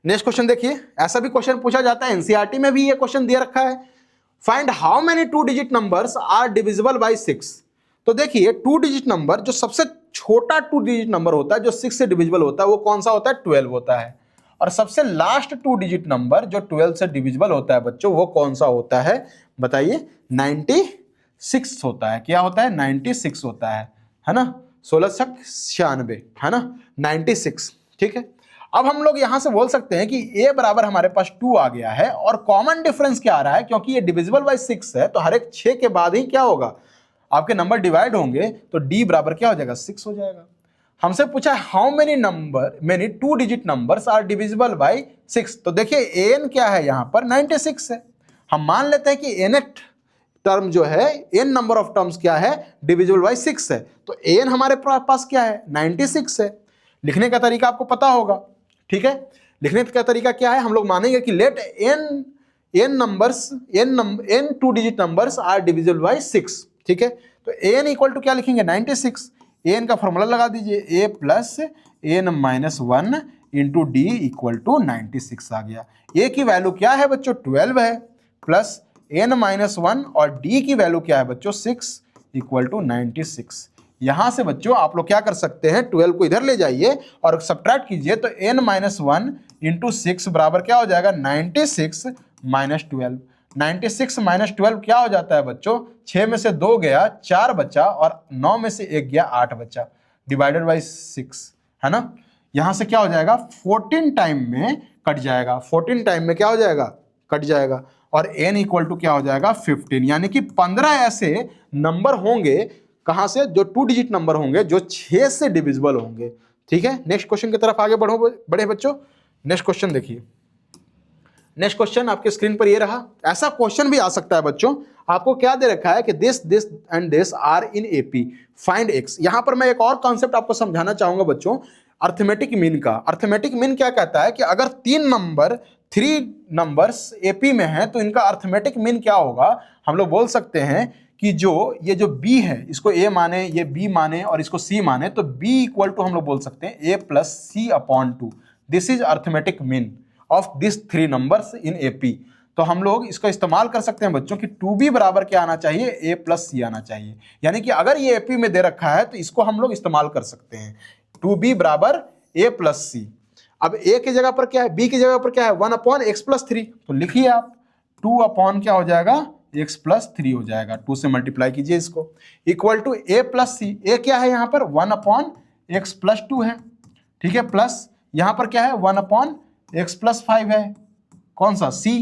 नेक्स्ट क्वेश्चन देखिए, ऐसा भी क्वेश्चन पूछा जाता है, एनसीईआरटी में भी ये क्वेश्चन दे रखा है, find how many 2 digit numbers are divisible by 6। तो देखिए 2 डिजिट नंबर, जो सबसे छोटा 2 डिजिट नंबर होता है जो 6 से डिविजिबल होता है वो कौन सा होता है, 12 होता है। और सबसे लास्ट 2 डिजिट नंबर जो 12 से डिविजिबल होता है बच्चों वो कौन सा होता है, बताइए, 96 होता है। क्या होता है, 96 होता है ना, 1696, है ना, 96, ठीक है। अब हम लोग यहां से बोल सकते हैं कि a बराबर हमारे पास 2 आ गया है, और कॉमन डिफरेंस क्या आ रहा है, क्योंकि ये डिविजिबल बाय 6 है, तो हर एक 6 के बाद ही क्या होगा, आपके नंबर डिवाइड होंगे, तो d बराबर क्या हो जाएगा, 6 हो जाएगा। हमसे पूछा how many 2 digit numbers are divisible by 6। तो देखिए an क्या है यहाँ पर 96 है। हम मान लेते हैं कि nth टर्म जो है n नंबर ऑफ टर्म्स क्या है डिविजिबल बाय 6 है। तो an हमारे पास क्या है 96 है। लिखने का तरीका आपको पता होगा, ठीक है। लिखने का तरीका क्या है, हम लोग मानेंगे कि let n 2 digit numbers are divisible by 6, ठीक है। तो an इक्वल टू क्या लिखेंगे 96। an का फॉर्मूला लगा दीजिए a plus n minus 1 into D equal to 96 आ गया। a की वैल्यू क्या है बच्चों 12 है, प्लस n माइनस 1 और d की वैल्यू क्या है बच्चों 6 इक्वल टू 96। यहां से बच्चों आप लोग क्या कर सकते हैं 12 को इधर ले जाइए और सब्ट्रैक्ट कीजिए, तो n माइनस 1 इंटू 6 बराबर क्या हो जाएगा 96 माइनस 12। 96 माइनस 12 क्या हो जाता है बच्चों, 6 में से 2 गया 4 बचा और 9 में से 1 गया 8 बचा, डिवाइडेड बाई 6, है ना। यहां से क्या हो जाएगा 14 टाइम में कट जाएगा, 14 टाइम में क्या हो जाएगा कट जाएगा, और n इक्वल टू क्या हो जाएगा 15। यानी कि 15 ऐसे नंबर होंगे कहां से, जो 2 डिजिट नंबर होंगे जो 6 से डिविजिबल होंगे, ठीक है। नेक्स्ट क्वेश्चन की तरफ आगे बढ़े बच्चों। नेक्स्ट क्वेश्चन देखिए, नेक्स्ट क्वेश्चन आपके स्क्रीन पर ये रहा। ऐसा क्वेश्चन भी आ सकता है बच्चों, आपको क्या दे रखा है कि this and this are in AP, find X. यहां पर मैं एक और कॉन्सेप्ट आपको समझाना चाहूंगा बच्चों, अर्थमेटिक मीन का। अर्थमेटिक मीन क्या कहता है कि अगर 3 नंबर्स एपी में हैं तो इनका अर्थमेटिक मीन क्या होगा। हम लोग बोल सकते हैं कि ये जो b है इसको a माने, ये b माने और इसको c माने, तो b इक्वल टू हम लोग बोल सकते हैं a plus C upon 2। This is arithmetic mean of this 3 numbers in AP. तो हम लोग इसका इस्तेमाल कर सकते हैं बच्चों कि 2b बराबर क्या आना चाहिए a प्लस सी आना चाहिए। यानी कि अगर ये एपी में दे रखा है तो इसको हम लोग इस्तेमाल कर सकते हैं 2b बराबर a प्लस सी। अब a की जगह पर क्या है, b की जगह पर क्या है 1 अपॉन एक्स प्लस 3, तो लिखिए आप 2 अपॉन क्या हो जाएगा x प्लस 3 हो जाएगा, 2 से मल्टीप्लाई कीजिए इसको, equal to a plus C. a क्या है यहाँ पर 1 अपॉन एक्स प्लस 2 है, ठीक है, प्लस यहाँ पर क्या है 1 अपॉन एक्स प्लस 5 है, कौन सा c।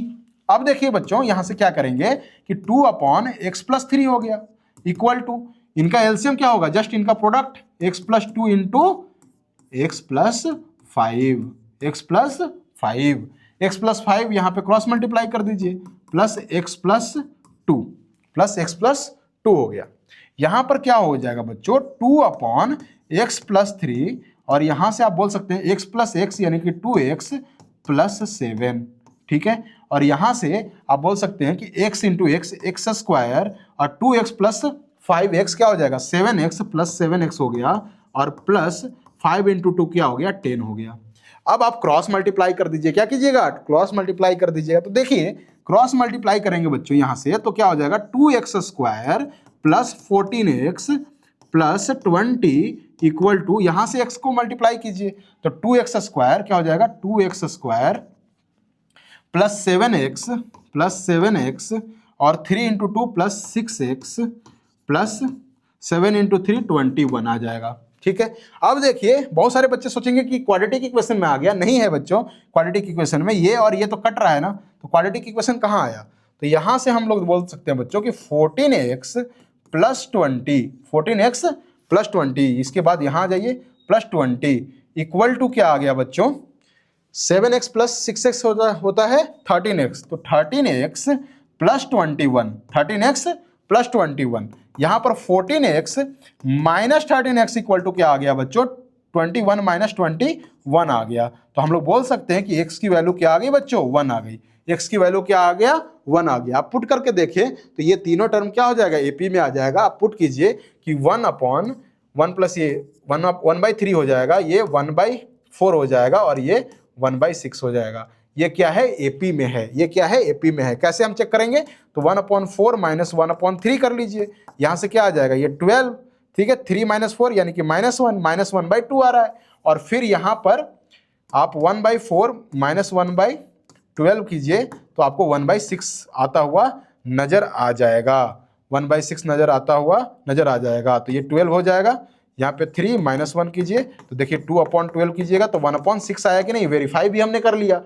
अब देखिए बच्चों यहां से क्या करेंगे कि 2 अपॉन एक्स प्लस 3 हो गया, इक्वल टू इनका एलसीएम क्या होगा, जस्ट इनका product x plus 2 into X plus 5, x plus 5, x plus 5 यहाँ पे क्रॉस मल्टीप्लाई कर दीजिए, plus x plus 2, plus x plus 2 हो गया। यहां पर क्या हो जाएगा बच्चों 2 अपॉन एक्स प्लस 3, और यहां से आप बोल सकते हैं x प्लस एक्स यानी कि 2x प्लस 7, ठीक है। और यहां से आप बोल सकते हैं कि x इंटू एक्स स्क्वायर और 2x प्लस 5x क्या हो जाएगा 7x प्लस 7x हो गया, और प्लस 5 इंटू 2 क्या हो गया 10 हो गया। अब आप क्रॉस मल्टीप्लाई कर दीजिए, क्या कीजिएगा क्रॉस मल्टीप्लाई कर दीजिएगा। तो देखिए क्रॉस मल्टीप्लाई करेंगे बच्चों यहां से, तो क्या हो जाएगा 2x square plus 14x plus 20 equal to, यहां से x को मल्टीप्लाई कीजिए तो 2x स्क्वायर क्या हो जाएगा 2x स्क्वायर प्लस 7x और 3 into 2 plus 6x plus 7 into 3 21 आ जाएगा, ठीक है। अब देखिए बहुत सारे बच्चे सोचेंगे कि क्वाड्रेटिक इक्वेशन में आ गया, नहीं है बच्चों। क्वाड्रेटिक इक्वेशन में ये और ये तो कट रहा है ना, तो क्वाड्रेटिक इक्वेशन कहाँ आया, तो यहां से हम लोग बोल सकते हैं बच्चों कि 14x प्लस 20, 14x प्लस 20, इसके बाद यहां आ जाइए प्लस 20 इक्वल टू क्या आ गया बच्चों 7x प्लस 6x होता है 13x, तो 13x प्लस 21, 13x प्लस 21, यहां पर 14x minus 13x equal to क्या आ गया बच्चों 21 माइनस 21 आ गया। तो हम लोग बोल सकते हैं कि x की वैल्यू क्या आ गई बच्चों 1 आ गई, x की वैल्यू क्या आ गया 1 आ गया। आप पुट करके देखें तो ये तीनों टर्म क्या हो जाएगा एपी में आ जाएगा। आप पुट कीजिए कि 1 अपॉन 1 प्लस ये 1/3 हो जाएगा, ये 1/4 हो जाएगा, और ये 1/6 हो जाएगा। ये क्या है एपी में है, ये क्या है एपी में है। कैसे हम चेक करेंगे, तो 1/4 माइनस 1/3 कर लीजिए, यहां से क्या आ जाएगा ये 12, ठीक है, 3 माइनस 4 यानी कि -1, -1/2 आ रहा है, और फिर यहां पर आप 1/4 माइनस 1/12 कीजिए तो आपको 1/6 आता हुआ नजर आ जाएगा, 1/6 नजर आता हुआ नजर आ जाएगा। तो ये 12 हो जाएगा, यहाँ पे 3 माइनस 1 कीजिए तो देखिए 2/12 कीजिएगा तो 1/6 आया कि नहीं, वेरीफाई भी हमने कर लिया,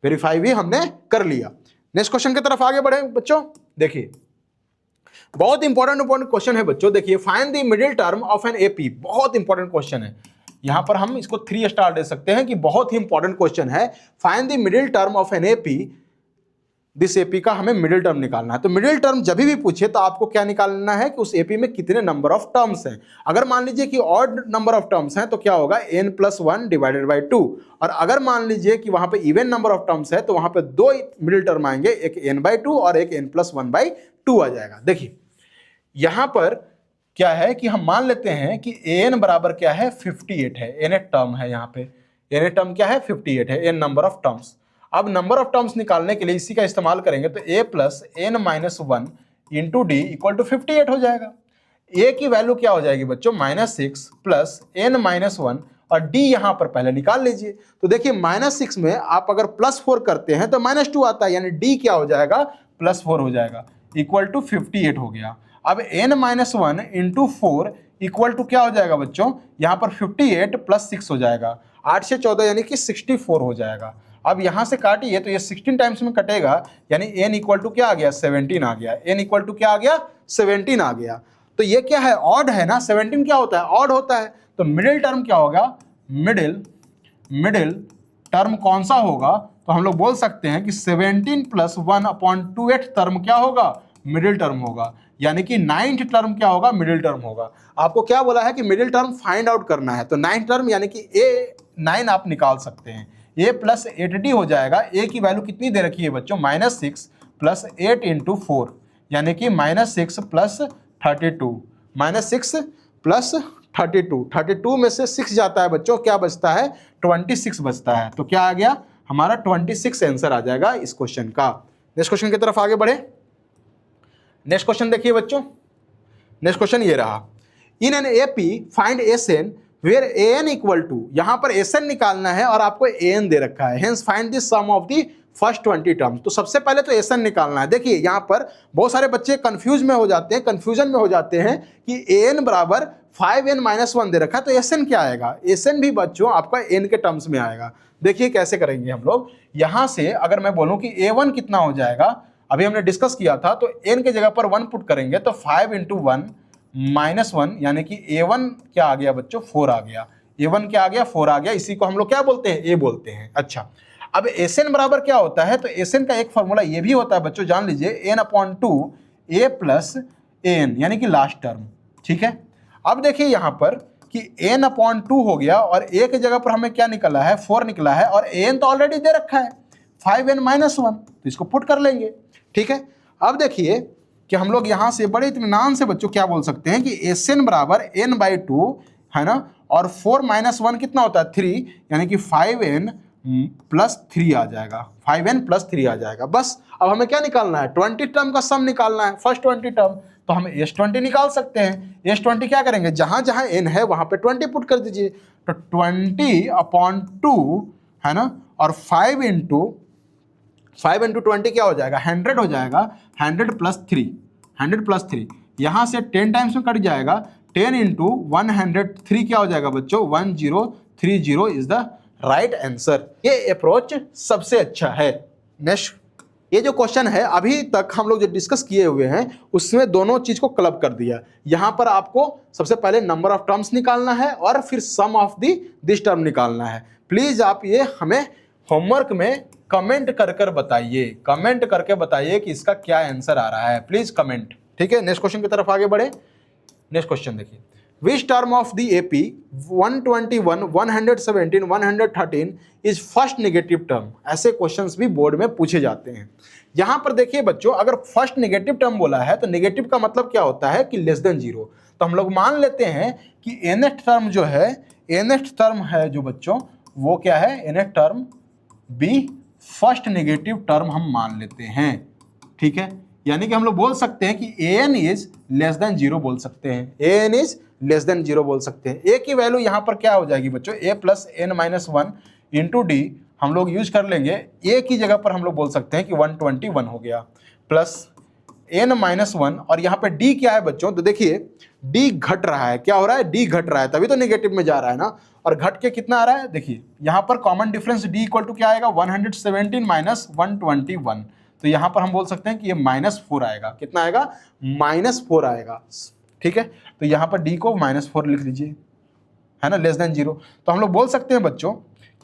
वेरीफाई भी हमने कर लिया। नेक्स्ट क्वेश्चन की तरफ आगे बढ़े बच्चों। देखिए बहुत इंपॉर्टेंट क्वेश्चन है बच्चों, देखिए find the middle term of an AP, बहुत इंपॉर्टेंट क्वेश्चन है। यहां पर हम इसको 3 स्टार दे सकते हैं कि बहुत ही इंपॉर्टेंट क्वेश्चन है। Find the middle term of an AP, this AP का हमें मिडिल टर्म निकालना है। तो मिडिल टर्म जब भी पूछे तो आपको क्या निकालना है कि उस एपी में कितने नंबर ऑफ टर्म्स हैं। अगर मान लीजिए कि ऑड नंबर ऑफ टर्म्स हैं तो क्या होगा, n+1 डिवाइडेड बाई 2। और अगर मान लीजिए कि वहां पे इवन नंबर ऑफ टर्म्स है तो वहां पे 2 मिडिल टर्म आएंगे, एक n/2 और एक n+1/2 आ जाएगा। देखिए यहां पर क्या है कि हम मान लेते हैं कि an बराबर क्या है, 58 है। n टर्म है, यहाँ पे n टर्म क्या है, 58 है, n नंबर ऑफ टर्म्स। अब नंबर ऑफ टर्म्स निकालने के लिए इसी का इस्तेमाल करेंगे तो a plus n-1 into D equal to 58 हो जाएगा। a की वैल्यू क्या हो जाएगी बच्चों, -6 प्लस n-1 और d यहां पर पहले निकाल लीजिए। तो देखिए -6 में आप अगर +4 करते हैं तो -2 आता है, यानी d क्या हो जाएगा, +4 हो जाएगा, इक्वल टू 58 हो गया। अब n-1 इंटू 4 इक्वल टू क्या हो जाएगा बच्चों, यहां पर 58 प्लस 6 हो जाएगा, 8 से 14 यानी कि 64 हो जाएगा। अब यहां से काटिए तो ये 16 टाइम्स में कटेगा, यानी n इक्वल टू क्या आ गया, 17 आ गया। n इक्वल टू क्या आ गया, 17 आ गया। तो ये क्या है, ऑड है ना, 17 क्या होता है, ऑड होता है। तो मिडिल टर्म क्या होगा, मिडिल टर्म कौन सा होगा, तो हम लोग बोल सकते हैं कि 17 + 1/28 टर्म क्या होगा, मिडिल टर्म होगा। यानी कि 9th टर्म क्या होगा, मिडिल टर्म होगा। आपको क्या बोला है कि मिडिल टर्म फाइंड आउट करना है, तो 9th टर्म यानी कि A9 आप निकाल सकते हैं। a प्लस 8d हो जाएगा। a की वैल्यू कितनी दे रखी है बच्चों, -6 प्लस 8 इंटू 4 यानी कि -6 प्लस 32, -6 प्लस 32 में से 6 जाता है बच्चों, क्या बचता है, 26 बचता है। तो क्या आ गया हमारा 26 आंसर आ जाएगा इस क्वेश्चन का। नेक्स्ट क्वेश्चन की तरफ आगे बढ़े। नेक्स्ट क्वेश्चन देखिए बच्चों, नेक्स्ट क्वेश्चन ये रहा, in an AP find SN where an equal to, यहां पर एसएन निकालना है और आपको an दे रखा है, hence find the sum of the first 20 terms. तो सबसे पहले तो एसएन निकालना है। देखिए यहां पर बहुत सारे बच्चे कंफ्यूजन में हो जाते हैं कि an बराबर 5n-1 दे रखा है, तो एसएन क्या आएगा, एसएन भी बच्चों आपका n के टर्म्स में आएगा। देखिए कैसे करेंगे हम लोग, यहां से अगर मैं बोलूं कि a1 कितना हो जाएगा, अभी हमने डिस्कस किया था, तो n के जगह पर 1 पुट करेंगे तो 5 × 1 -1 यानी कि a1 क्या आ गया बच्चों, 4 आ गया। a1 क्या आ गया, 4 आ गया। इसी को हम लोग क्या बोलते हैं, a बोलते हैं। अच्छा, अब एसएन बराबर क्या होता है, तो एसएन का एक फॉर्मूला ये भी होता है बच्चों, जान लीजिए, n/2 a प्लस an यानी कि लास्ट टर्म। ठीक है, अब देखिए यहां पर कि n/2 हो गया और a के जगह पर हमें क्या निकला है, 4 निकला है, और an तो ऑलरेडी दे रखा है 5n-1, तो इसको पुट कर लेंगे। ठीक है, अब देखिए कि हम लोग यहाँ से बड़े इत्मीनान से बच्चों क्या बोल सकते हैं कि एसएन बराबर n/2 है ना, और 4 - 1 कितना होता है, 3, यानी कि 5n + 3 आ जाएगा, 5n + 3 आ जाएगा। बस अब हमें क्या निकालना है, 20 टर्म का सम निकालना है, फर्स्ट 20 टर्म। तो हम S20 निकाल सकते हैं। S20 क्या करेंगे, जहाँ जहाँ n है वहाँ पे 20 पुट कर दीजिए, तो 20/2 है ना, और 5 × 20 क्या हो जाएगा, 100 हो जाएगा, 100 + 3, 100 + 3 यहाँ से 10 टाइम्स में कट जाएगा, 10 × 103 क्या हो जाएगा बच्चों, 1030 इज द राइट आंसर। ये अप्रोच सबसे अच्छा है। नेक्स्ट, ये जो क्वेश्चन है अभी तक हम लोग जो डिस्कस किए हुए हैं उसमें दोनों चीज को क्लब कर दिया। यहाँ पर आपको सबसे पहले नंबर ऑफ टर्म्स निकालना है और फिर सम ऑफ दिस टर्म निकालना है। प्लीज आप ये हमें होमवर्क में कमेंट कर बताइए, कमेंट करके बताइए कि इसका क्या आंसर आ रहा है, प्लीज कमेंट। ठीक है, नेक्स्ट क्वेश्चन की तरफ आगे बढ़े। नेक्स्ट क्वेश्चन देखिए, which term of the AP 121, 117, 113 is first negative term. ऐसे क्वेश्चंस भी बोर्ड में पूछे जाते हैं। यहां पर देखिए बच्चों, अगर फर्स्ट नेगेटिव टर्म बोला है तो नेगेटिव का मतलब क्या होता है कि लेस देन 0। तो हम लोग मान लेते हैं कि nth टर्म जो है, nth टर्म है जो बच्चों वो क्या है, nth term be first negative term हम मान लेते हैं। ठीक है, यानी कि हम लोग बोल सकते हैं कि an इज लेस देन 0 बोल सकते हैं, an इज लेस देन 0 बोल सकते हैं। a की वैल्यू यहाँ पर क्या हो जाएगी बच्चों, a plus n-1 into D हम लोग यूज कर लेंगे। a की जगह पर हम लोग बोल सकते हैं कि 121 हो गया, प्लस n-1, और यहाँ पे d क्या है बच्चों, तो देखिए d घट रहा है, क्या हो रहा है, d घट रहा है, तभी तो नेगेटिव में जा रहा है ना। और घट के कितना आ रहा है, देखिए यहाँ पर common difference d equal to क्या आएगा, 117 - 121। तो यहाँ पर हम बोल सकते हैं कि ये -4 आएगा, कितना आएगा, -4 आएगा। ठीक है, तो यहाँ पर d को -4 लिख लीजिए। है ना, लेस देन 0। तो हम लोग बोल सकते हैं बच्चों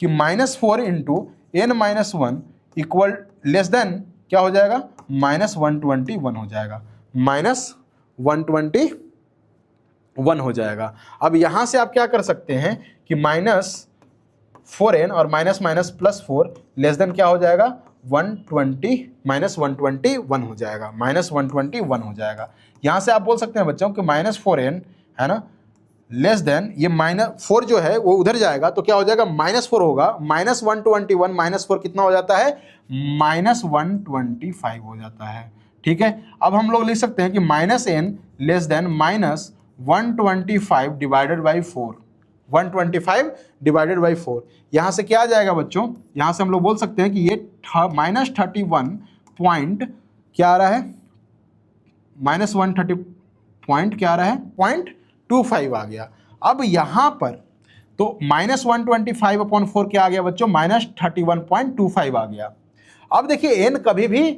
कि -4 into n-1 equal less than क्या हो जाएगा, -121 हो जाएगा, -121 हो जाएगा। अब यहाँ से आप क्या कर सकते हैं कि -4n और माइनस माइनस +4 लेस देन क्या हो जाएगा, 121 हो जाएगा, -121 हो जाएगा। यहाँ से आप बोल सकते हैं बच्चों कि -4n है ना, लेस देन ये -4 जो है वो उधर जाएगा तो क्या हो जाएगा, -4 होगा, -121 -4 कितना हो जाता है, -125 हो जाता है। ठीक है, अब हम लोग लिख सकते हैं कि -n less than -125 divided by 4, 125 divided by 4। यहाँ से क्या आ जाएगा बच्चों, यहाँ से हम लोग बोल सकते हैं कि ये -31 पॉइंट क्या आ रहा है, -130 पॉइंट क्या आ रहा है, 0.25 आ गया। अब यहाँ पर तो -125/4 क्या आ गया बच्चों, -31.25 आ गया। अब देखिए n कभी भी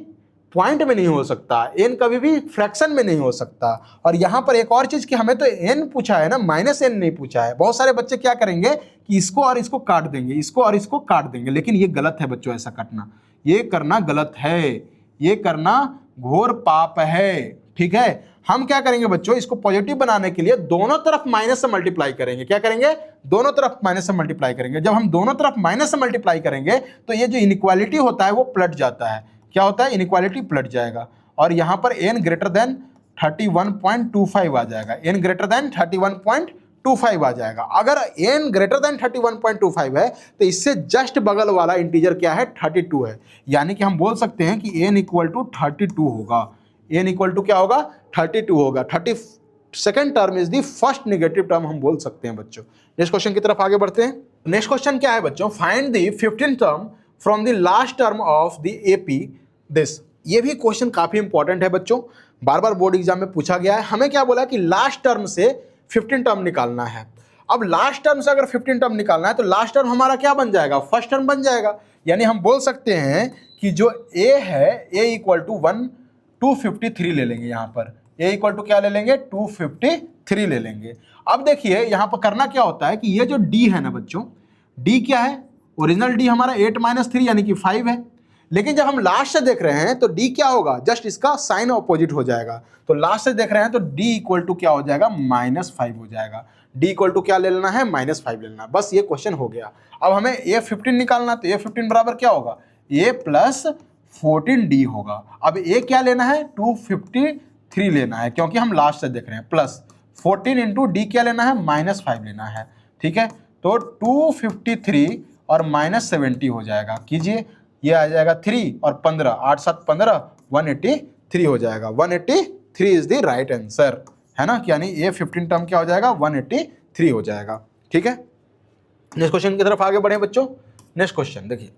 पॉइंट में नहीं हो सकता, n कभी भी फ्रैक्शन में नहीं हो सकता। और यहाँ पर एक और चीज कि हमें तो n पूछा है ना, -n नहीं पूछा है। बहुत सारे बच्चे क्या करेंगे कि इसको और इसको काट देंगे, इसको और इसको काट देंगे, लेकिन ये गलत है बच्चों, ऐसा काटना, ये करना गलत है, ये करना घोर पाप है। ठीक है, हम क्या करेंगे बच्चों, इसको पॉजिटिव बनाने के लिए दोनों तरफ माइनस से मल्टीप्लाई करेंगे। क्या करेंगे, दोनों तरफ माइनस से मल्टीप्लाई करेंगे। जब हम दोनों तरफ माइनस से मल्टीप्लाई करेंगे तो ये जो इनइक्वालिटी होता है वो पलट जाता है। क्या होता है, इनइक्वालिटी पलट जाएगा और यहाँ पर n ग्रेटर देन 31.25 आ जाएगा, n ग्रेटर देन 31.25 आ जाएगा। अगर n ग्रेटर देन 31.25 है तो इससे जस्ट बगल वाला इंटीजर क्या है, 32 है। यानी कि हम बोल सकते हैं कि n इक्वल टू 32 होगा, n इक्वल टू क्या होगा, 32 होगा। 32nd term is the first negative term हम बोल सकते हैं बच्चों। नेक्स्ट क्वेश्चन की तरफ आगे बढ़ते हैं। नेक्स्ट क्वेश्चन क्या है बच्चों, find the 15th term from the last term of the AP this. ये भी क्वेश्चन काफी इंपॉर्टेंट है बच्चों, बार बार बोर्ड एग्जाम में पूछा गया है। हमें क्या बोला कि लास्ट टर्म से 15 टर्म निकालना है। अब लास्ट टर्म से अगर 15 टर्म निकालना है तो लास्ट टर्म हमारा क्या बन जाएगा, फर्स्ट टर्म बन जाएगा। यानी हम बोल सकते हैं कि जो a है, a इक्वल टू 253 ले लेंगे। यहाँ पर a इक्वल टू क्या ले लेंगे, 253 ले लेंगे। अब देखिए यहाँ पर करना क्या होता है कि ये जो d है ना बच्चों, d क्या है, ओरिजिनल d हमारा 8 - 3 यानी कि 5 है। लेकिन जब हम लास्ट से देख रहे हैं तो d क्या होगा, जस्ट इसका साइन अपोजिट हो जाएगा। तो लास्ट से देख रहे हैं तो d इक्वल टू क्या हो जाएगा, -5 हो जाएगा। d इक्वल टू क्या ले लेना है, -5 ले लेना। बस ये क्वेश्चन हो गया। अब हमें a15 निकालना, तो a15 बराबर क्या होगा, a + 14d होगा। अब a क्या लेना है, 253 लेना है, क्योंकि हम लास्ट से देख रहे हैं, प्लस 14 इंटू d क्या लेना है, -5 लेना है। ठीक है, तो 253 और -70 हो जाएगा। कीजिए, ये आ जाएगा 3 और 15, 8 7 15, 183 हो जाएगा। 183 इज द राइट आंसर, है ना, यानी a15 टर्म क्या हो जाएगा, 183 हो जाएगा। ठीक है, नेक्स्ट क्वेश्चन की तरफ आगे बढ़े बच्चों। नेक्स्ट क्वेश्चन देखिए,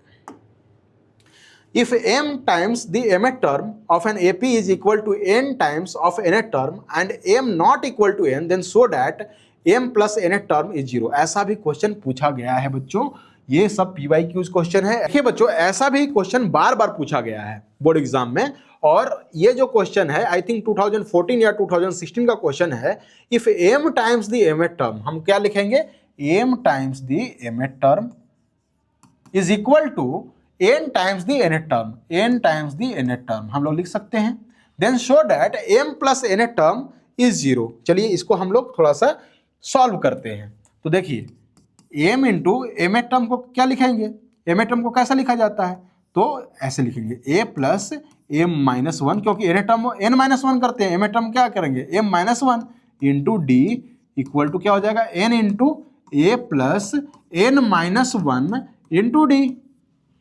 if m times the mth term of an AP is equal to n times of nth term and m not equal to n, then so that m plus nth term is 0। ऐसा भी question पूछा गया है बच्चों, ये सब PYQs question है। देखिए बच्चों, ऐसा भी क्वेश्चन बार बार पूछा गया है बोर्ड एग्जाम में, और ये जो क्वेश्चन है आई थिंक 2014 या 2016 का क्वेश्चन है। If m times the mth term, हम क्या लिखेंगे, m times the mth term is equal to n times the nth term, n times the nth term हम लोग लिख सकते हैं। Then show that m plus nth term is 0। चलिए इसको हम लोग थोड़ा सा सॉल्व करते हैं। तो देखिए, m इंटू mth टर्म को क्या लिखेंगे, mth टर्म को कैसा लिखा जाता है, तो ऐसे लिखेंगे a प्लस m-1, क्योंकि nth टर्म n-1 करते हैं, mth टर्म क्या करेंगे, m-1 into d equal to क्या हो जाएगा, n into a plus n-1 into d।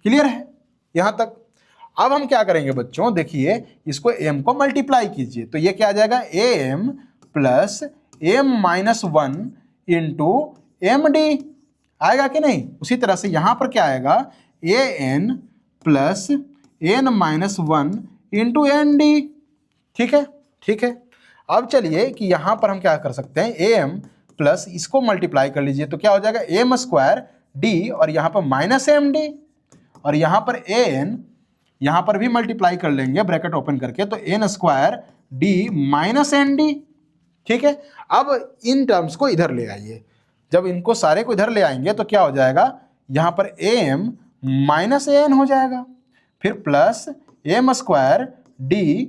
Clear है यहां तक। अब हम क्या करेंगे बच्चों, देखिए इसको m को मल्टीप्लाई कीजिए, तो ये क्या आ जाएगा, am plus m-1 into md आएगा कि नहीं। उसी तरह से यहां पर क्या आएगा, an plus n-1 into nd। ठीक है, ठीक है। अब चलिए कि यहां पर हम क्या कर सकते हैं, am प्लस इसको मल्टीप्लाई कर लीजिए, तो क्या हो जाएगा, m स्क्वायर d और यहां पर माइनस md, और यहां पर an यहां पर भी मल्टीप्लाई कर लेंगे ब्रैकेट ओपन करके, तो n square d minus nd। ठीक है, अब इन टर्म्स को इधर ले आइए, जब इनको सारे को इधर ले आएंगे तो क्या हो जाएगा, यहाँ पर am माइनस an हो जाएगा, फिर plus m square d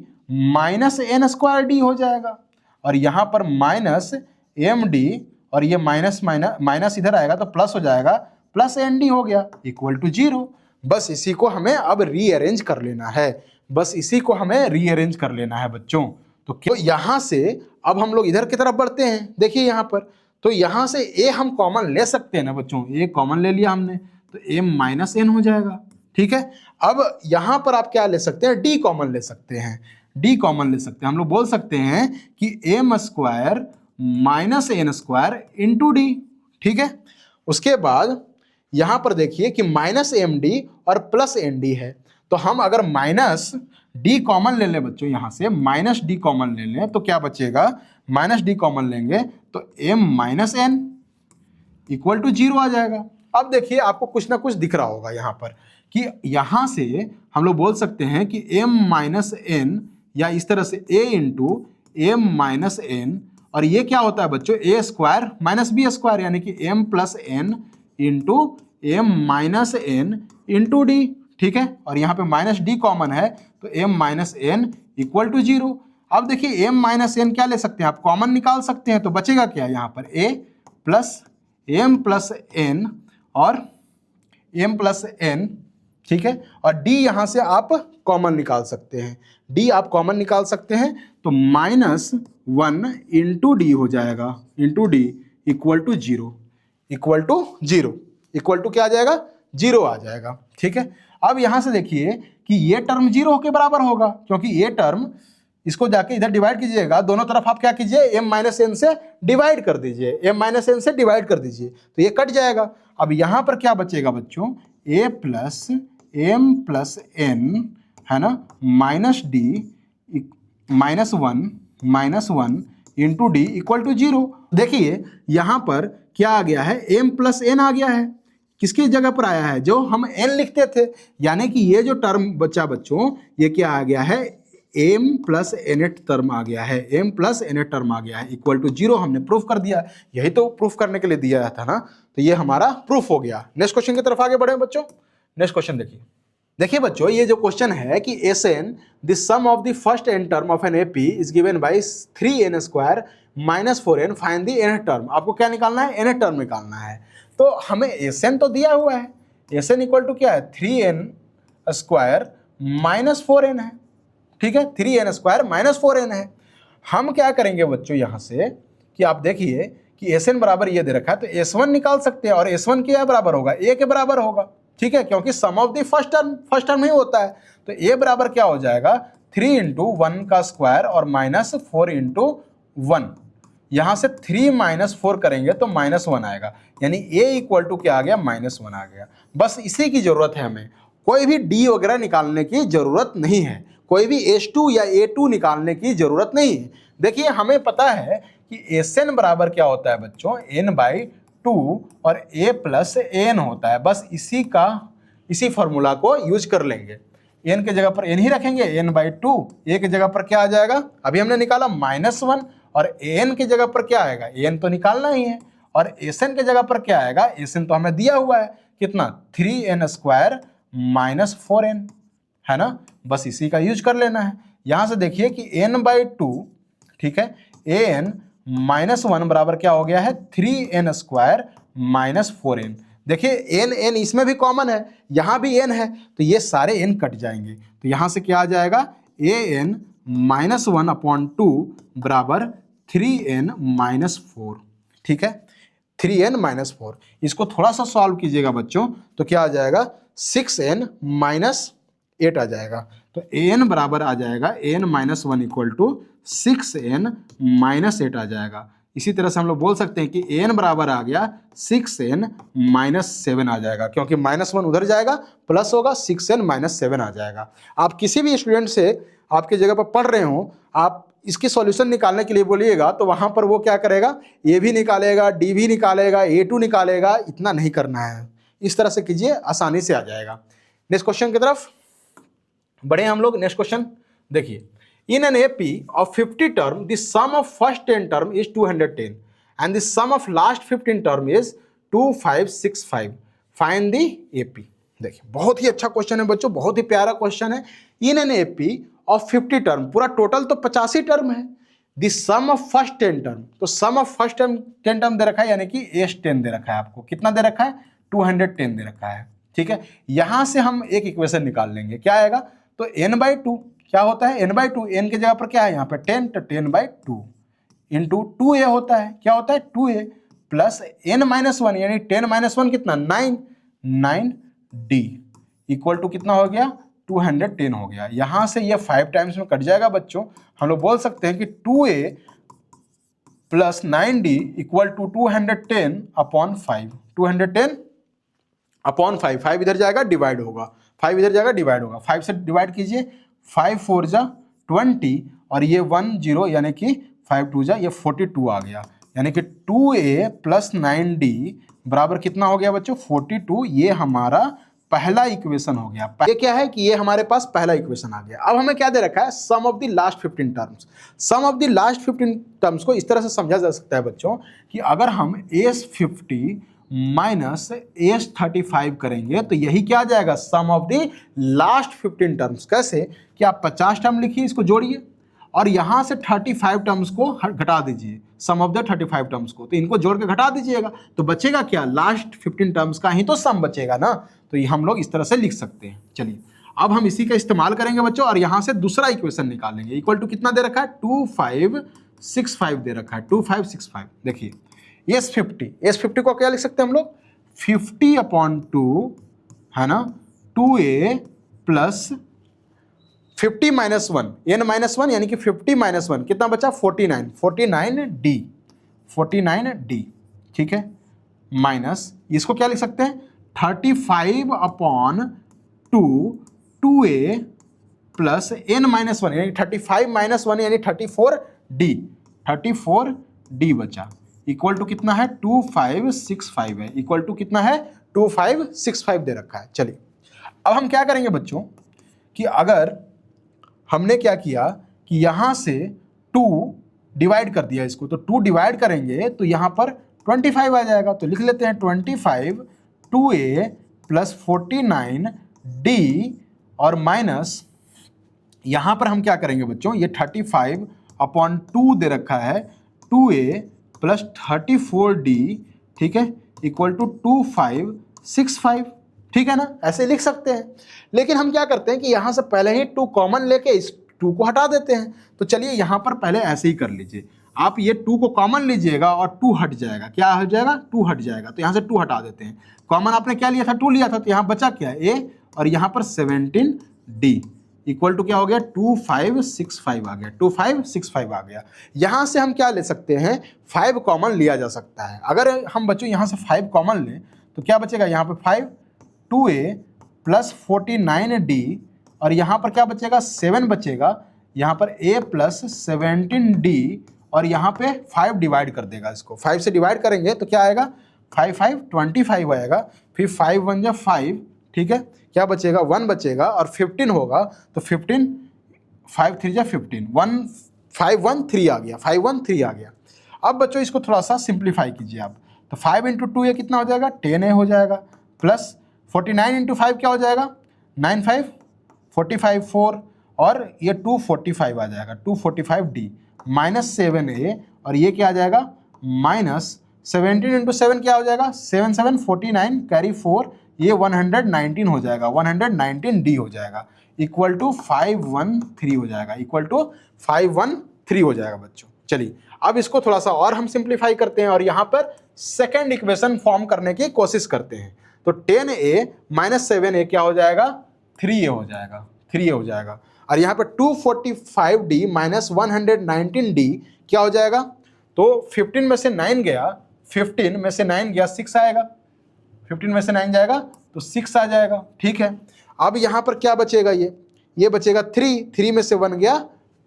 minus n square d हो जाएगा, और यहाँ पर माइनस md, और ये माइनस माइनस इधर आएगा तो प्लस हो जाएगा, प्लस nd हो गया इक्वल टू 0। बस इसी को हमें अब रीअरेंज कर लेना है, बस इसी को हमें रीअरेंज कर लेना है बच्चों। तो क्या यहाँ से अब हम लोग इधर की तरफ बढ़ते हैं, देखिए यहाँ पर, तो यहाँ से a हम कॉमन ले सकते हैं ना बच्चों, a कॉमन ले लिया हमने तो a माइनस n हो जाएगा, ठीक है। अब यहाँ पर आप क्या ले सकते हैं, d कॉमन ले सकते हैं, d कॉमन ले सकते हैं, हम लोग बोल सकते हैं कि m square minus n square into D, ठीक है। उसके बाद यहाँ पर देखिए कि माइनस md और प्लस nd है, तो हम अगर माइनस d कॉमन ले लें बच्चों, यहाँ से माइनस d कॉमन ले लें तो क्या बचेगा, माइनस d कॉमन लेंगे तो m minus n equal to 0 आ जाएगा। अब देखिए आपको कुछ ना कुछ दिख रहा होगा यहाँ पर कि यहाँ से हम लोग बोल सकते हैं कि m माइनस n, या इस तरह से a into m minus n, और ये क्या होता है बच्चों, a square minus b square, यानी कि m plus n into m minus n into D, ठीक है। और यहाँ पे माइनस डी कॉमन है तो m minus n equal to 0। अब देखिए m माइनस n क्या ले सकते हैं आप, कॉमन निकाल सकते हैं, तो बचेगा क्या यहाँ पर a plus m plus n और m प्लस n, ठीक है। और d यहाँ से आप कॉमन निकाल सकते हैं, d आप कॉमन निकाल सकते हैं, तो माइनस 1 इंटू डी हो जाएगा, into D equal to 0, equal to 0, equal to क्या आ जाएगा, 0 आ जाएगा, ठीक है। अब यहाँ से देखिए कि ये टर्म 0 के बराबर होगा, क्योंकि ये टर्म, इसको जाके इधर डिवाइड कीजिएगा, दोनों तरफ आप क्या कीजिए, m माइनस n से डिवाइड कर दीजिए, m माइनस n से डिवाइड कर दीजिए तो ये कट जाएगा। अब यहाँ पर क्या बचेगा बच्चों, a plus m plus n है ना, minus d minus one into D equal to 0। देखिए यहाँ पर क्या आ गया है, m प्लस n आ गया है, किसकी जगह पर आया है, जो हम n लिखते थे, यानी कि ये जो टर्म बचा बच्चों, ये क्या आ गया है, m प्लस nth टर्म आ गया है, m प्लस nth टर्म आ गया है इक्वल टू 0। हमने प्रूफ कर दिया, यही तो प्रूफ करने के लिए दिया था ना, तो ये हमारा प्रूफ हो गया। नेक्स्ट क्वेश्चन की तरफ आगे बढ़े बच्चों। नेक्स्ट क्वेश्चन देखिए बच्चों, ये जो क्वेश्चन है कि Sn the sum of the first n term of an AP is given by 3n square minus 4n, find the nth term. आपको क्या निकालना है, nth टर्म निकालना है। तो हमें Sn तो दिया हुआ है, Sn इक्वल टू क्या है, 3n स्क्वायर माइनस 4n है, ठीक है, 3n स्क्वायर माइनस 4n है। हम क्या करेंगे बच्चों यहाँ से कि आप देखिए कि Sn बराबर ये दे रखा है, तो S1 निकाल सकते हैं, और S1 के बराबर होगा, a के बराबर होगा, ठीक है, क्योंकि सम ऑफ द फर्स्ट टर्म ही होता है। तो a बराबर क्या हो जाएगा, 3 इंटू 1 का स्क्वायर और माइनस 4 इंटू 1, यहाँ से 3 माइनस 4 करेंगे तो माइनस 1 आएगा, यानी a इक्वल टू क्या आ गया, माइनस 1 आ गया। बस इसी की जरूरत है हमें, कोई भी d वगैरह निकालने की जरूरत नहीं है, कोई भी H2 या A2 निकालने की जरूरत नहीं है। देखिए हमें पता है कि Sn बराबर क्या होता है बच्चों, n बाई 2 और a प्लस n होता है, बस इसी फॉर्मूला को यूज कर लेंगे। n के जगह पर n ही रखेंगे, n बाई 2, a के जगह पर क्या आ जाएगा, अभी हमने निकाला -1, और n के जगह पर क्या आएगा, n तो निकालना ही है, और Sn के जगह पर क्या आएगा, Sn तो हमें दिया हुआ है कितना, 3n स्क्वायर माइनस 4n, है ना, बस इसी का यूज कर लेना है। यहाँ से देखिए कि n बाई 2, ठीक है, an माइनस 1 बराबर क्या हो गया है, 3n स्क्वायर माइनस 4n। देखिए n इसमें भी कॉमन है, यहाँ भी n है, तो ये सारे n कट जाएंगे, तो यहाँ से क्या आ जाएगा, an माइनस 1 अपॉन 2 बराबर 3n माइनस 4, ठीक है, 3n माइनस 4। इसको थोड़ा सा सॉल्व कीजिएगा बच्चों, तो क्या आ जाएगा, 6n माइनस 8 आ जाएगा। तो an बराबर आ जाएगा n minus 1 equal to 6n minus 8 आ जाएगा। इसी तरह से हम लोग बोल सकते हैं कि n बराबर आ गया 6n माइनस 7 आ जाएगा, क्योंकि -1 उधर जाएगा, प्लस होगा, 6n माइनस 7 आ जाएगा। आप किसी भी स्टूडेंट से आपके जगह पर पढ़ रहे हो, आप इसकी सॉल्यूशन निकालने के लिए बोलिएगा तो वहाँ पर वो क्या करेगा, a भी निकालेगा, d भी निकालेगा, A2 निकालेगा, इतना नहीं करना है, इस तरह से कीजिए, आसानी से आ जाएगा। नेक्स्ट क्वेश्चन की तरफ बढ़े हम लोग। नेक्स्ट क्वेश्चन देखिए, in an AP of 50 term the sum of first 10 term is 210 and the sum of last 15 term is 2565, find the AP. देखिए बहुत ही अच्छा क्वेश्चन है बच्चों, बहुत ही प्यारा क्वेश्चन है। In an AP of 50 term, पूरा टोटल तो 85 टर्म है। The sum of first 10 term, तो sum of first term 10 term दे रखा है, यानी कि एस 10 दे रखा है आपको। कितना दे रखा है? 210 दे रखा है। ठीक है, यहां से हम एक इक्वेशन निकाल लेंगे, क्या आएगा? तो n/2 क्या होता है? n/2, n की जगह पर क्या है यहाँ पे 10, तो 10/2 इंटू 2a होता है, क्या होता है 2a प्लस n-1 यानी 10-1 कितना 9d इक्वल टू कितना हो गया 210 हो गया। यहां से ये 5 टाइम्स में कट जाएगा बच्चों। हम लोग बोल सकते हैं कि 2a plus 9d equal to 210/5, 210/5, 5 इधर जाएगा डिवाइड होगा, 5 इधर जाएगा डिवाइड होगा, 5 से डिवाइड कीजिए, 5 4 जा 20 और ये 1 0 यानी कि 5 2 जा ये 42 आ गया, यानी कि 2a प्लस 9d बराबर कितना हो गया बच्चों 42। ये हमारा पहला इक्वेशन हो गया। ये क्या है कि ये हमारे पास पहला इक्वेशन आ गया। अब हमें क्या दे रखा है? Sum of the last 15 terms. Sum of the last 15 terms को इस तरह से समझा जा सकता है बच्चों कि अगर हम S50 माइनस S35 करेंगे तो यही क्या आ जाएगा? Sum of the last 15 terms. कैसे कि आप 50 टर्म लिखिए, इसको जोड़िए और यहां से 35 टर्म्स को घटा दीजिए, सम ऑफ द 35 टर्म्स को, तो इनको जोड़ के घटा दीजिएगा तो बचेगा क्या? लास्ट 15 टर्म्स का ही तो सम बचेगा ना। तो ये हम लोग इस तरह से लिख सकते हैं। चलिए अब हम इसी का इस्तेमाल करेंगे बच्चों और यहां से दूसरा इक्वेशन निकालेंगे। इक्वल टू कितना दे रखा है? 2565 दे रखा है, 2565। देखिए S50 को क्या लिख सकते हैं हम लोग? 50/2 है ना, 2a प्लस 50-1 n-1 यानी कि 50-1 कितना बचा? 49d। ठीक है, माइनस इसको क्या लिख सकते हैं? 35/2 2a प्लस n-1 यानी 35-1 यानी 34d बचा, इक्वल टू कितना है? 2565 है, इक्वल टू कितना है? 2565 दे रखा है। चलिए अब हम क्या करेंगे बच्चों कि अगर हमने क्या किया कि यहां से 2 डिवाइड कर दिया इसको, तो 2 डिवाइड करेंगे तो यहां पर 25 आ जाएगा, तो लिख लेते हैं 25 2a प्लस 49d और माइनस यहां पर हम क्या करेंगे बच्चों? ये 35/2 दे रखा है, 2a प्लस 34d, ठीक है, इक्वल टू 2565। ठीक है ना, ऐसे लिख सकते हैं। लेकिन हम क्या करते हैं कि यहां से पहले ही 2 कॉमन लेके इस 2 को हटा देते हैं। तो चलिए यहां पर पहले ऐसे ही कर लीजिए, आप ये 2 को कॉमन लीजिएगा और 2 हट जाएगा। क्या हो जाएगा? 2 हट जाएगा, तो यहां से 2 हटा देते हैं। कॉमन आपने क्या लिया था? 2 लिया था, तो यहां बचा क्या? a और यहां पर 17d इक्वल टू क्या हो गया? 2565 आ गया, 2565 आ गया। यहां से हम क्या ले सकते हैं? 5 कॉमन लिया जा सकता है। अगर हम बच्चों यहां से 5 कॉमन लें तो क्या बचेगा? यहाँ पे 5 2a प्लस 49d और यहाँ पर क्या बचेगा? 7 बचेगा, यहाँ पर a प्लस 17d और यहाँ पे 5 डिवाइड कर देगा इसको। 5 से डिवाइड करेंगे तो क्या आएगा? 5 5 25 आएगा, फिर 5 1 जा 5, ठीक है, क्या बचेगा? 1 बचेगा और 15 होगा, तो 15 5 3 जा 15, 5 1 3 आ गया, 5 1 3 आ गया। अब बच्चों इसको थोड़ा सा सिंप्लीफाई कीजिए आप, तो 5 इंटू 2 ये कितना हो जाएगा? 10a हो जाएगा, प्लस 49 इंटू 5 क्या हो जाएगा? 9 5 45 4 और ये 245 आ जाएगा, 245d माइनस 7a और ये क्या आ जाएगा? माइनस 17 इंटू 7 क्या हो जाएगा? 7 7 49 कैरी 4, ये 119 हो जाएगा, 119d हो जाएगा, इक्वल टू 513 हो जाएगा, इक्वल टू 513 हो जाएगा बच्चों। चलिए अब इसको थोड़ा सा और हम सिंप्लीफाई करते हैं और यहाँ पर सेकेंड इक्वेशन फॉर्म करने की कोशिश करते हैं। तो 10a माइनस 7a क्या हो जाएगा? 3a हो जाएगा, 3a हो जाएगा। और यहाँ पर 245d माइनस 119d क्या हो जाएगा? तो 15 में से 9 गया, 15 में से 9 गया 6 आएगा, 15 में से 9 जाएगा तो 6 आ जाएगा, ठीक है। अब यहाँ पर क्या बचेगा? ये बचेगा 3 में से 1 गया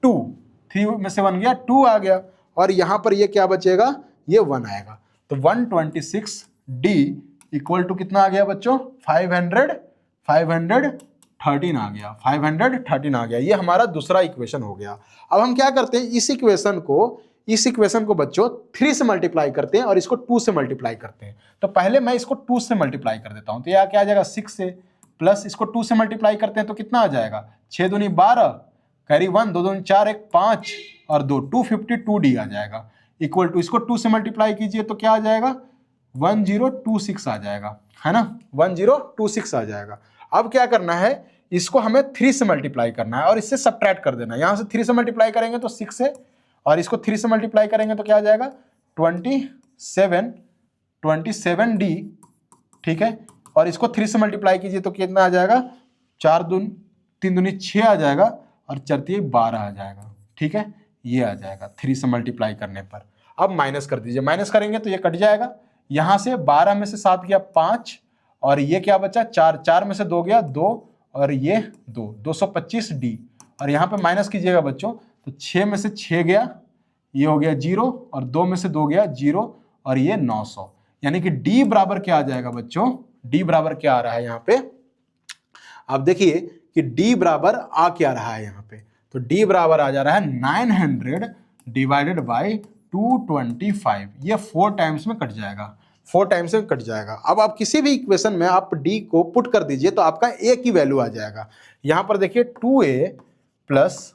2, 3 में से 1 गया 2 आ गया और यहाँ पर ये क्या बचेगा? ये 1 आएगा। तो 126d इक्वल टू कितना आ गया बच्चों? 513 आ गया, 513 आ गया। ये हमारा दूसरा इक्वेशन हो गया। अब हम क्या करते हैं? इस इक्वेशन को इस इक्वेशन को बच्चों 3 से मल्टीप्लाई करते हैं और इसको 2 से मल्टीप्लाई करते हैं। तो पहले मैं इसको 2 से मल्टीप्लाई कर देता हूं, तो यह क्या आ जाएगा 6 से, प्लस इसको 2 से मल्टीप्लाई करते हैं तो कितना आ जाएगा 6 दूनी 12, कैरी 1, 2 दूनी 4, 1 5 और 2 252D आ जाएगा, इक्वल टू इसको 2 से मल्टीप्लाई कीजिए तो क्या आ जाएगा 1026 आ जाएगा, है ना, 1026 आ जाएगा। अब क्या करना है, इसको हमें 3 से मल्टीप्लाई करना है और इससे सब्ट्रैक्ट कर देना है। यहां से 3 से मल्टीप्लाई करेंगे तो 6 है और इसको 3 से मल्टीप्लाई करेंगे तो क्या आ जाएगा 27D, ठीक है, और इसको 3 से मल्टीप्लाई कीजिए तो कितना आ जाएगा 3 दूनी 6 आ जाएगा और 4 12 आ जाएगा, ठीक है, ये आ जाएगा 3 से मल्टीप्लाई करने पर। अब माइनस कर दीजिए, माइनस करेंगे तो ये कट जाएगा, यहां से 12 में से 7 गया 5 और ये क्या बचा 4, 4 में से 2 गया 2 और ये 2, 225D और यहाँ पे माइनस कीजिएगा बच्चों तो 6 में से 6 गया, ये हो गया 0 और 2 में से 2 गया 0 और ये 900, यानी कि D बराबर क्या आ जाएगा बच्चों, D बराबर क्या आ रहा है यहाँ पे, आप देखिए कि D बराबर आ क्या रहा है यहाँ पे, तो D बराबर आ जा रहा है 900 डिवाइडेड बाई 225, ये 4 टाइम्स में कट जाएगा, 4 टाइम्स में कट जाएगा। अब आप किसी भी इक्वेशन में आप D को पुट कर दीजिए तो आपका A की वैल्यू आ जाएगा। यहाँ पर देखिए 2A प्लस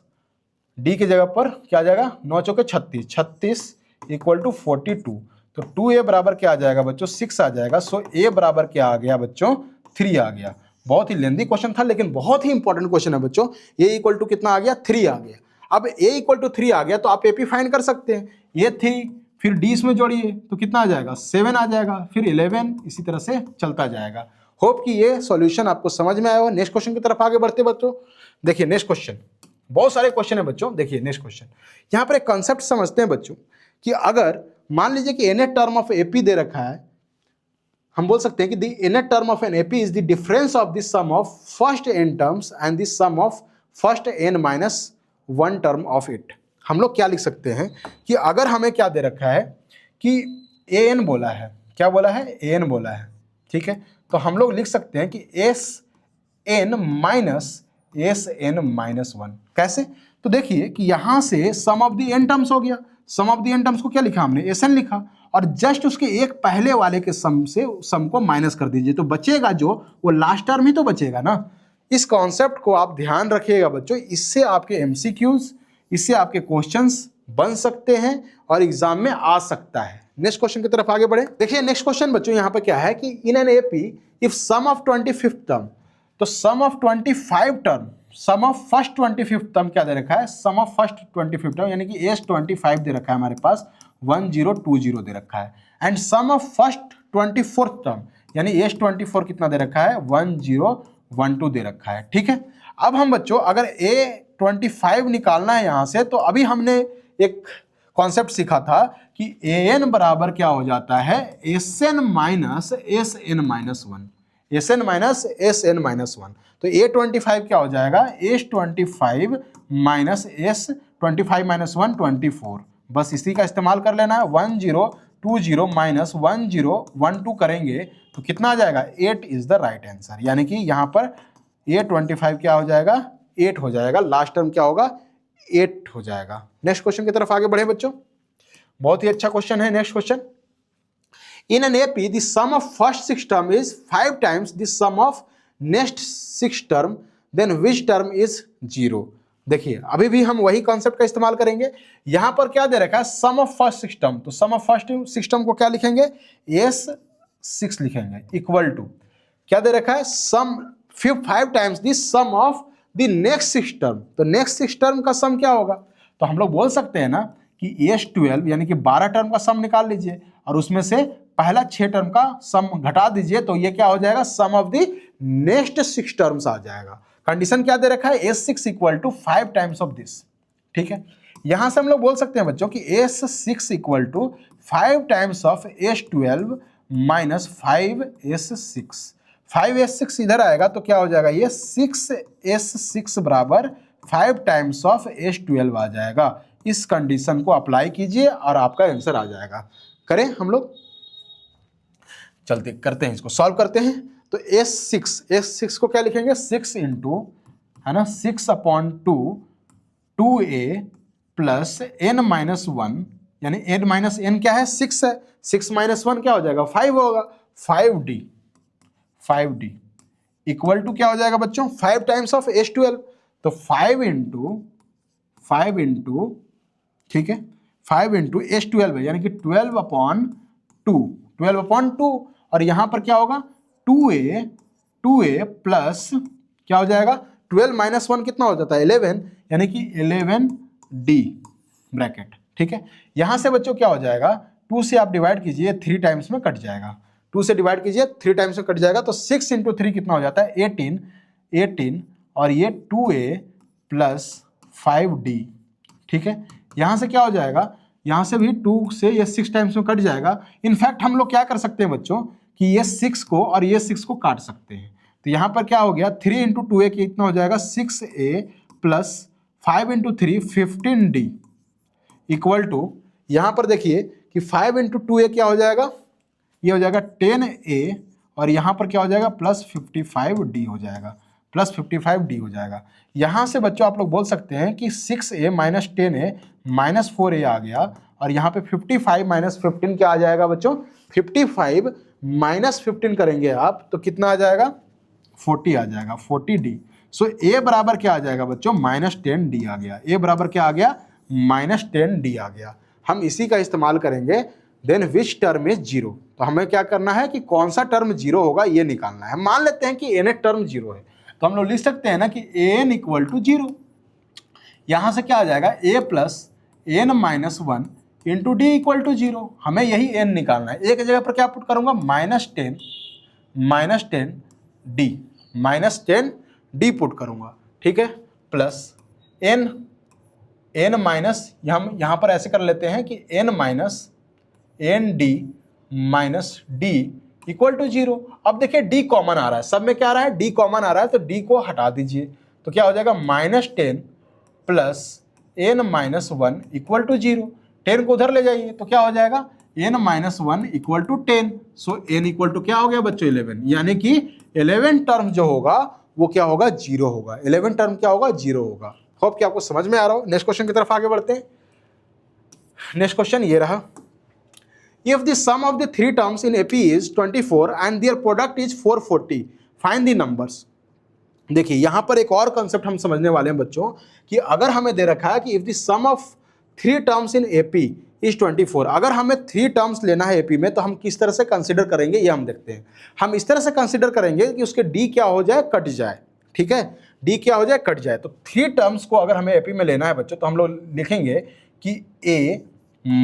D की जगह पर क्या आ जाएगा 9 चौके 36, 36 इक्वल टू 42, तो 2A बराबर क्या आ जाएगा बच्चों 6 आ जाएगा। सो A बराबर क्या आ गया बच्चों 3 आ गया। बहुत ही लेंदी क्वेश्चन था लेकिन बहुत ही इंपॉर्टेंट क्वेश्चन है बच्चों। A इक्वल टू कितना आ गया 3 आ गया। अब A इक्वल टू 3 आ गया तो आप AP फाइंड कर सकते हैं, ये 3 फिर D इसमें जोड़िए तो कितना आ जाएगा 7 आ जाएगा, फिर 11, इसी तरह से चलता जाएगा। होप कि ये सॉल्यूशन आपको समझ में आया हो। नेक्स्ट क्वेश्चन की तरफ आगे बढ़ते बच्चों। देखिए नेक्स्ट क्वेश्चन, बहुत सारे क्वेश्चन है बच्चों। देखिए नेक्स्ट क्वेश्चन, यहाँ पर एक कंसेप्ट समझते हैं बच्चों कि अगर मान लीजिए कि nth टर्म ऑफ AP दे रखा है, हम बोल सकते हैं कि the nth term of an AP is the difference of the sum of first n terms and the sum of first n minus 1 term of it. हम लोग क्या लिख सकते हैं कि अगर हमें क्या दे रखा है कि an बोला है, क्या बोला है an बोला है, ठीक है, तो हम लोग लिख सकते हैं कि sn माइनस sn माइनस 1। कैसे, तो देखिए कि यहां से सम ऑफ द n टर्म्स हो गया, सम ऑफ द n टर्म्स को क्या लिखा हमने sn लिखा और जस्ट उसके एक पहले वाले के सम से सम को माइनस कर दीजिए तो बचेगा जो वो लास्ट टर्म ही तो बचेगा ना। इस कॉन्सेप्ट को आप ध्यान रखिएगा बच्चों, इससे आपके MCQs, इससे आपके क्वेश्चंस बन सकते हैं और एग्जाम में आ सकता है। नेक्स्ट क्वेश्चन की तरफ आगे बढ़े। देखिए नेक्स्ट क्वेश्चन बच्चों यहाँ पर क्या है कि in an AP if sum of 25th term, तो sum of 25 term, sum of first 25th term क्या दे रखा है, sum of first 25th term यानी कि S25 दे रखा है हमारे पास, 1020 दे रखा है, and sum of first 24th term यानी S24 कितना दे रखा है 1012 दे रखा है, ठीक है। अब हम बच्चों अगर A25 निकालना है यहां से, तो अभी हमने एक कॉन्सेप्ट सीखा था कि AN बराबर क्या हो जाता है SN minus SN minus 1, SN minus SN minus 1, तो A25 क्या हो जाएगा S25 माइनस S25 माइनस 1 24, बस इसी का इस्तेमाल कर लेना है। 1020 माइनस 1012 करेंगे तो कितना आ जाएगा 8 इज द राइट आंसर, यानी कि यहाँ पर A25 क्या हो जाएगा 8 हो जाएगा, लास्ट टर्म क्या होगा 8 हो जाएगा। नेक्स्ट क्वेश्चन की तरफ आगे बढ़े बच्चों, बहुत ही अच्छा क्वेश्चन है। Next question, in an AP the sum of first 6 term is 5 times the sum of next 6 term, then which term is 0। देखिए अभी भी हम वही कॉन्सेप्ट का इस्तेमाल करेंगे। यहां पर क्या दे रखा है सम ऑफ फर्स्ट 6 टर्म, तो सम ऑफ फर्स्ट 6 टर्म को क्या लिखेंगे S6 लिखेंगे, इक्वल टू क्या दे रखा है sum 5 times the sum of the next 6 term, तो नेक्स्ट 6 टर्म का सम क्या होगा, तो हम लोग बोल सकते हैं ना कि S12 यानी कि 12 टर्म का सम निकाल लीजिए और उसमें से पहला 6 टर्म का सम घटा दीजिए तो ये क्या हो जाएगा sum of the next 6 terms आ जाएगा। कंडीशन क्या दे रखा है S6 equal to 5 times of this, ठीक है। यहां से हम लोग बोल सकते हैं बच्चों कि S6 equal to 5 times of S12 minus 5S6, 5S6 इधर आएगा तो क्या हो जाएगा ये 6S6 बराबर 5 टाइम्स ऑफ S12 आ जाएगा। इस कंडीशन को अप्लाई कीजिए और आपका आंसर आ जाएगा। करें हम लोग, चलते करते हैं, इसको सॉल्व करते हैं। तो S6 को क्या लिखेंगे 6 इंटू, है ना, 6/2 2A प्लस n माइनस 1 यानी n माइनस एन क्या है 6 है, 6 माइनस 1 क्या हो जाएगा 5 होगा, 5d इक्वल टू क्या हो जाएगा बच्चों 5 टाइम्स ऑफ H12, तो 5 इंटू ठीक है 5 इंटू H12 है, यानी कि 12/2 और यहां पर क्या होगा 2a प्लस क्या हो जाएगा 12 माइनस 1 कितना हो जाता है 11, यानी कि 11d ब्रैकेट। ठीक है, यहां से बच्चों क्या हो जाएगा 2 से आप डिवाइड कीजिए 3 टाइम्स में कट जाएगा, 2 से डिवाइड कीजिए 3 टाइम्स में कट जाएगा, तो 6 इंटू 3 कितना हो जाता है 18 और ये 2a प्लस 5d। ठीक है, यहां से क्या हो जाएगा, यहां से भी 2 से ये 6 टाइम्स में कट जाएगा। इनफैक्ट हम लोग क्या कर सकते हैं बच्चों कि ये 6 को और ये 6 को काट सकते हैं, तो यहां पर क्या हो गया 3 इंटू 2a कितना हो जाएगा 6a plus 5 into 3 15d equal to, यहां पर देखिए कि 5 इंटू 2a क्या हो जाएगा, ये हो जाएगा 10a और यहां पर क्या हो जाएगा प्लस 55d हो जाएगा, प्लस 55d हो जाएगा। यहां से बच्चों आप लोग बोल सकते हैं कि 6a minus 10a minus 4a आ गया, और यहाँ पे 55 माइनस 15 क्या आ जाएगा बच्चों 55 माइनस 15 करेंगे आप तो कितना आ जाएगा 40 आ जाएगा 40d। सो a बराबर क्या आ जाएगा बच्चों माइनस 10d आ गया, a बराबर क्या आ गया माइनस 10d आ गया। हम इसी का इस्तेमाल करेंगे then which term is zero, तो हमें क्या करना है कि कौन सा टर्म जीरो होगा ये निकालना है। मान लेते हैं कि n टर्म जीरो है, तो हम लोग लिख सकते हैं ना कि an इक्वल टू जीरो, यहां से क्या आ जाएगा a plus n minus 1 into D equal to zero. हमें यही n निकालना है, एक जगह पर क्या पुट करूंगा माइनस 10 डी पुट करूंगा। ठीक है, प्लस n माइनस हम यहां पर ऐसे कर लेते हैं कि n minus N D minus D equal to zero. अब देखिए d कॉमन आ रहा है, सब में क्या आ रहा है d कॉमन आ रहा है, तो d को हटा दीजिए, तो क्या हो जाएगा minus 10 plus n minus 1 equal to zero. 10 को उधर ले जाइए तो क्या हो जाएगा n minus 1 equal to 10। So n equal to क्या हो गया बच्चों 11, यानी कि 11 टर्म जो होगा वो क्या होगा जीरो होगा, 11 टर्म क्या होगा जीरो होगा। होप कि आपको समझ में आ रहा हो। नेक्स्ट क्वेश्चन की तरफ आगे बढ़ते हैं। नेक्स्ट क्वेश्चन ये रहा, if the sum of the three terms in AP is 24 and their product is 440 find the numbers। देखिए यहां पर एक और कंसेप्ट हम समझने वाले हैं बच्चों कि अगर हमें दे रखा है कि if the sum of three terms in AP is 24, अगर हमें 3 टर्म्स लेना है AP में तो हम किस तरह से कंसिडर करेंगे ये हम देखते हैं। हम इस तरह से कंसिडर करेंगे कि उसके D क्या हो जाए कट जाए। ठीक है, D क्या हो जाए कट जाए, तो 3 टर्म्स को अगर हमें AP में लेना है बच्चों तो हम लोग लिखेंगे कि A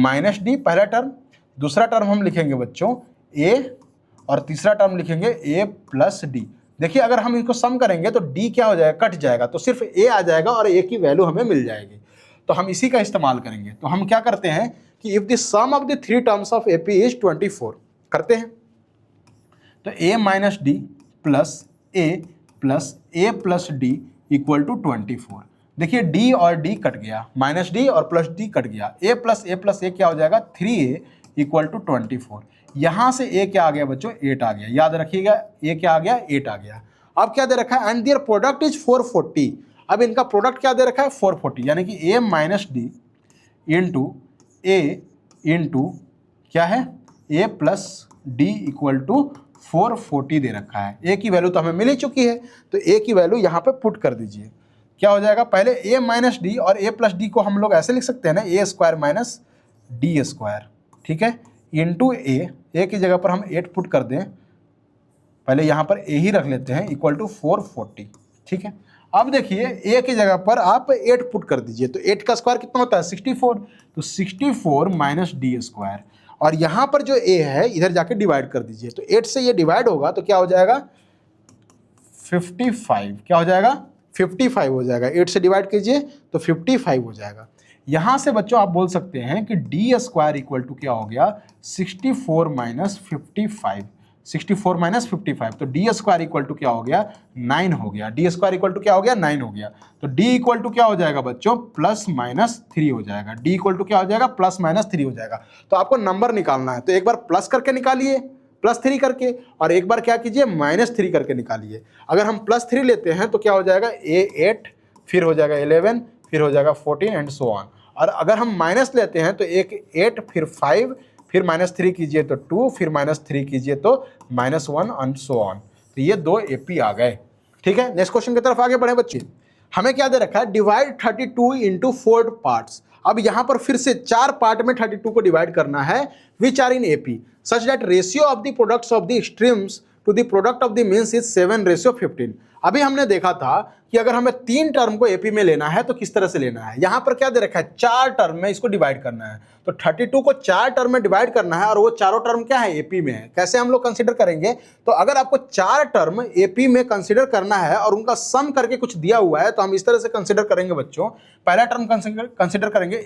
माइनस डी पहला टर्म, दूसरा टर्म हम लिखेंगे बच्चों a और तीसरा टर्म लिखेंगे a प्लस डी। देखिए अगर हम इनको सम करेंगे तो d क्या हो जाएगा कट जाएगा, तो सिर्फ a आ जाएगा और a की वैल्यू हमें मिल जाएगी, तो हम इसी का इस्तेमाल करेंगे। तो हम क्या करते हैं कि if the sum of the 3 terms of AP is 24 करते हैं, तो a minus D plus a plus D equal to 24। देखिए d और d कट गया, माइनस डी और प्लस डी कट गया, a प्लस a क्या हो जाएगा 3a इक्वल टू 24। यहां से a क्या आ गया बच्चों 8 आ गया, याद रखिएगा a क्या आ गया 8 आ गया। अब क्या दे रखा है एंड देयर प्रोडक्ट इज 440, अब इनका प्रोडक्ट क्या दे रखा है 440, यानी कि a minus D into a into क्या है a plus D equal to 440 दे रखा है। a की वैल्यू तो हमें मिल ही चुकी है, तो a की वैल्यू यहाँ पे पुट कर दीजिए। क्या हो जाएगा पहले a माइनस डी और a प्लस डी को हम लोग ऐसे लिख सकते हैं ना a square minus D square. ठीक है, इंटू a की जगह पर हम 8 पुट कर दें, पहले यहाँ पर a ही रख लेते हैं इक्वल टू 440। ठीक है, अब देखिए a की जगह पर आप 8 पुट कर दीजिए, तो 8 का स्क्वायर कितना होता है 64, तो 64 माइनस डी स्क्वायर, और यहाँ पर जो a है इधर जाके डिवाइड कर दीजिए, तो 8 से ये डिवाइड होगा तो क्या हो जाएगा 55, क्या हो जाएगा 55 हो जाएगा, 8 से डिवाइड कीजिए तो 55 हो जाएगा। यहां से बच्चों आप बोल सकते हैं कि डी स्क्वायर इक्वल टू क्या हो गया 64 माइनस 55, 64 माइनस 55, तो डी स्क्वायर इक्वल टू क्या हो गया 9 हो गया, डी स्क्वायर इक्वल टू क्या हो गया 9 हो गया। तो डी इक्वल टू क्या हो जाएगा बच्चों प्लस माइनस 3 हो जाएगा, डी इक्वल टू क्या हो जाएगा प्लस माइनस 3 हो जाएगा। तो आपको नंबर निकालना है, तो एक बार प्लस करके निकालिए +3 करके, और एक बार क्या कीजिए -3 करके निकालिए। अगर हम +3 लेते हैं तो क्या हो जाएगा A8, फिर हो जाएगा 11, फिर हो जाएगा 14 एंड सो ऑन। और अगर हम माइनस लेते हैं तो एक 8 फिर 5 फिर -3 कीजिए तो 2 फिर -3 कीजिए तो -1 एंड सो ऑन। तो ये 2 AP आ गए। ठीक है, नेक्स्ट क्वेश्चन की तरफ आगे बढ़े बच्चे। हमें क्या दे रखा है, डिवाइड 32 इंटू 4 पार्ट्स। अब यहां पर फिर से 4 पार्ट में 32 को डिवाइड करना है, which are in AP such that ratio of the products of the extremes to the product of the means is 7:15। अभी हमने देखा था कि अगर हमें 3 टर्म को AP में लेना है तो किस तरह से लेना है। यहां पर क्या दे रखा है, 4 टर्म में इसको डिवाइड करना है। तो 32 को 4 टर्म में डिवाइड करना है और वो चारों टर्म क्या है, AP में है। कैसे हम लोग कंसीडर करेंगे, तो अगर आपको 4 टर्म AP में कंसीडर करना है और उनका सम करके कुछ दिया हुआ है तो हम इस तरह से कंसीडर करेंगे बच्चों। पहला टर्म कंसीडर करेंगे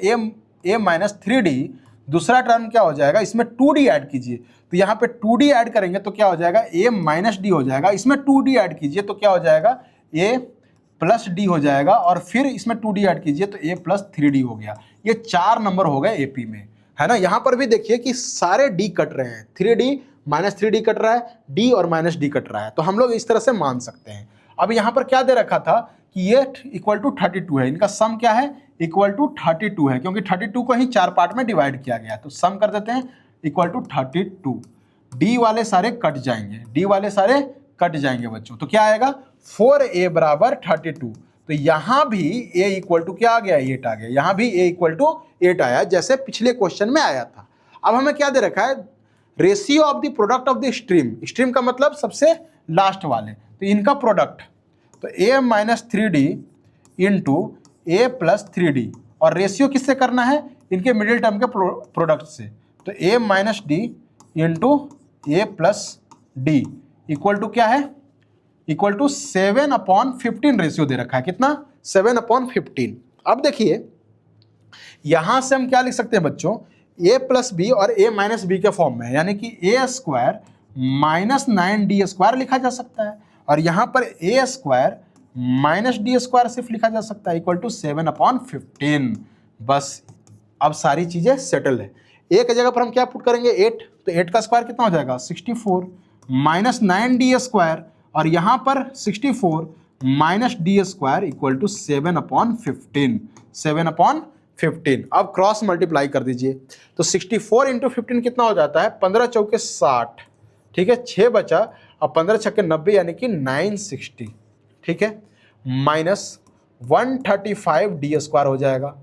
a-3d, दूसरा टर्म क्या हो जाएगा, इसमें 2d ऐड कीजिए, तो यहाँ पे 2d ऐड करेंगे तो क्या हो जाएगा, a-d हो जाएगा। इसमें 2d ऐड कीजिए तो क्या हो जाएगा, a+d हो जाएगा, और फिर इसमें 2d ऐड कीजिए तो a+3d हो गया। ये 4 नंबर हो गए AP में, है ना। यहाँ पर भी देखिए कि सारे d कट रहे हैं, 3d -3d कट रहा है, d और -d कट रहा है, तो हम लोग इस तरह से मान सकते हैं। अब यहाँ पर क्या दे रखा था कि ये = 32 है, इनका सम क्या है, = 32 है, क्योंकि 32 को ही 4 पार्ट में डिवाइड किया गया है। तो सम कर देते हैं, = 32। डी वाले सारे कट जाएंगे, डी वाले सारे कट जाएंगे बच्चों, तो क्या आएगा, 4a = 32। तो यहां भी a = क्या आ गया, 8 आ गया। यहां भी a = 8 आया, जैसे पिछले क्वेश्चन में आया था। अब हमें क्या दे रखा है, ratio of the product of the stream. Stream का मतलब सबसे लास्ट वाले, तो इनका प्रोडक्ट, तो a-3d इंटू a+3d, और रेशियो किससे करना है, इनके मिडिल टर्म के प्रोडक्ट से। तो a-d into a+d equal to क्या है, इक्वल टू 7/15 रेशियो दे रखा है। कितना, 7/15। अब देखिए यहां से हम क्या लिख सकते हैं बच्चों, a+b और a-b के फॉर्म में, यानी कि a² - 9d² लिखा जा सकता है, और यहां पर a² - d² सिर्फ लिखा जा सकता है, इक्वल टू 7/15। बस अब सारी चीजें सेटल है। एक जगह पर हम क्या पुट करेंगे, 8, तो 8 का स्क्वायर कितना हो जाएगा, 64 - 9d², और यहां पर 64 - d² इक्वल टू 7/15। 7/15। अब क्रॉस मल्टीप्लाई कर दीजिए, तो 64 × 15 कितना हो जाता है, 15 चौके 60, ठीक है, 6 बचा, अब 15 छक्के 90, यानी कि 960, ठीक है, माइनस 135d² हो जाएगा,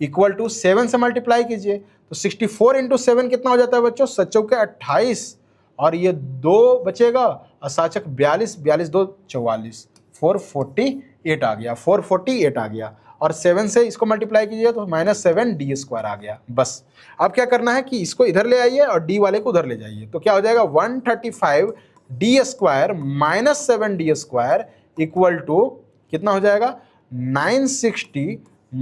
इक्वल टू 7 से मल्टीप्लाई कीजिए, तो 64 × 7 कितना हो जाता है बच्चों, 7 चौके 28, और ये 2 बचेगा, और 7 चौके 42, 42 2 44, 448 आ गया, 448 आ गया, और 7 से इसको मल्टीप्लाई कीजिए तो -7d² आ गया। बस अब क्या करना है कि इसको इधर ले आइए और d वाले को उधर ले जाइए, तो क्या हो जाएगा, 135d² - 7d² इक्वल टू कितना हो जाएगा, 960 -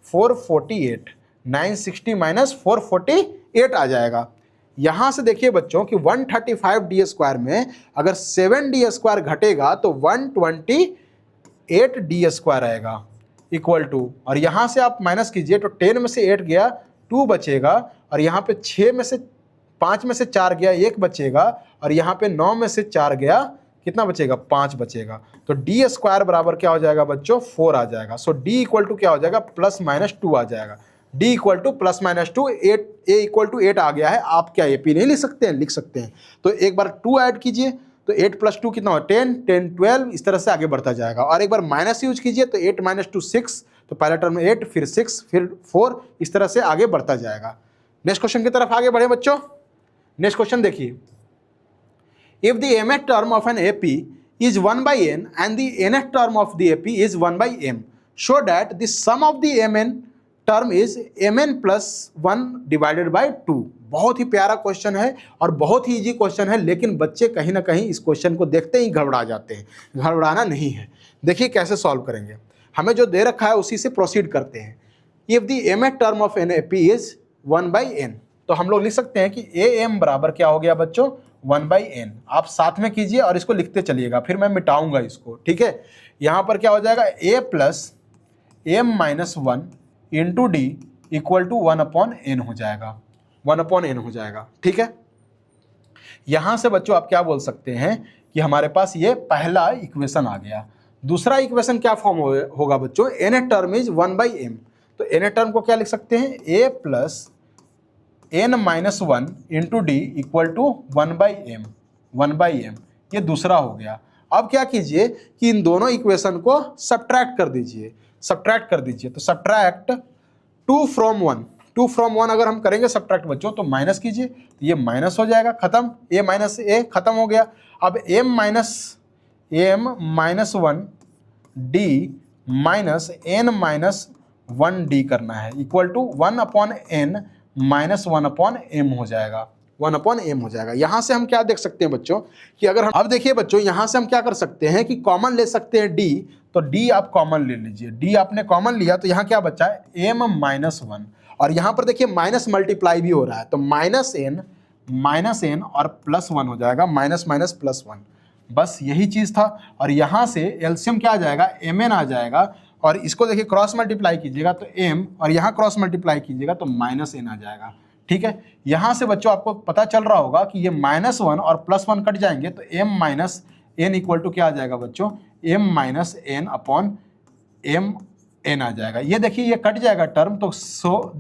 448, 960 - 448 आ जाएगा। यहां से देखिए बच्चों कि 135d² में अगर 7d² घटेगा तो 128d² आएगा, इक्वल टू, और यहां से आप माइनस कीजिए तो 10 में से 8 गया, 2 बचेगा, और यहाँ पे 5 में से 4 गया, 1 बचेगा, और यहाँ पे 9 में से 4 गया, कितना बचेगा, 5 बचेगा। तो d² बराबर क्या हो जाएगा बच्चों, 4 आ जाएगा। सो d इक्वल टू क्या हो जाएगा, +-2 आ जाएगा। d इक्वल टू +-2, 8 a इक्वल टू 8 आ गया है। आप क्या AP नहीं लिख सकते हैं, लिख सकते हैं। तो एक बार 2 ऐड कीजिए, तो 8 + 2 कितना हो, 10, 10 12, इस तरह से आगे बढ़ता जाएगा। और एक बार माइनस यूज कीजिए, तो 8 - 2 6, तो पहला टर्म 8, फिर 6, फिर 4, इस तरह से आगे बढ़ता जाएगा। नेक्स्ट क्वेश्चन की तरफ आगे बढ़े बच्चों। नेक्स्ट क्वेश्चन देखिए, if the mth term of an AP is 1/n and the nth term of the AP is 1/m, show that the sum of the mn term is mn + 1 divided by 2। बहुत ही प्यारा question है और बहुत ही easy question है, लेकिन बच्चे कहीं ना कहीं इस क्वेश्चन को देखते ही घबरा जाते हैं। घबराना नहीं है, देखिए कैसे सॉल्व करेंगे। हमें जो दे रखा है उसी से प्रोसीड करते हैं। If the mth term of an AP is 1/n, तो हम लोग लिख सकते हैं कि am बराबर क्या हो गया बच्चों, 1/n। आप साथ में कीजिए और इसको लिखते चलिएगा, फिर मैं मिटाऊंगा इसको, ठीक है। यहां पर क्या हो जाएगा, a + m - 1 into d equal to 1/n हो जाएगा, 1/n हो जाएगा, ठीक है। यहां से बच्चों आप क्या बोल सकते हैं कि हमारे पास ये पहला इक्वेशन आ गया। दूसरा इक्वेशन क्या फॉर्म होगा बच्चों, nth टर्म इज 1/m, तो एन टर्म को क्या लिख सकते हैं, a plus n minus 1 into D equal to 1/m। ये दूसरा हो गया। अब क्या कीजिए कि इन दोनों इक्वेशन को सब्ट्रैक्ट कर दीजिए। तो सब्ट्रैक्ट 2 from 1 अगर हम करेंगे सब्ट्रैक्ट बच्चों तो माइनस कीजिए, तो ये माइनस हो जाएगा, खत्म, a माइनस ए खत्म हो गया। अब m minus 1 d minus n minus 1 d करना है equal to 1/n minus 1/m हो जाएगा, 1/m हो जाएगा। यहां से हम क्या देख सकते हैं बच्चों कि अगर हम, अब देखिए बच्चों यहां से हम क्या कर सकते हैं कि कॉमन ले सकते हैं d, तो d आप कॉमन ले लीजिए। d आपने कॉमन लिया तो यहाँ क्या बचा है, m माइनस 1, और यहाँ पर देखिए माइनस मल्टीप्लाई भी हो रहा है, तो माइनस n और प्लस 1 हो जाएगा, माइनस माइनस प्लस 1, बस यही चीज़ था। और यहाँ से एलसीएम क्या आ जाएगा, mn आ जाएगा, और इसको देखिए क्रॉस मल्टीप्लाई कीजिएगा तो m, और यहाँ क्रॉस मल्टीप्लाई कीजिएगा तो माइनस n आ जाएगा। ठीक है, यहाँ से बच्चों आपको पता चल रहा होगा कि ये -1 और +1 कट जाएंगे तो m minus n equal to क्या आ जाएगा बच्चों, m minus n upon m n आ जाएगा। ये देखिए ये कट जाएगा टर्म, तो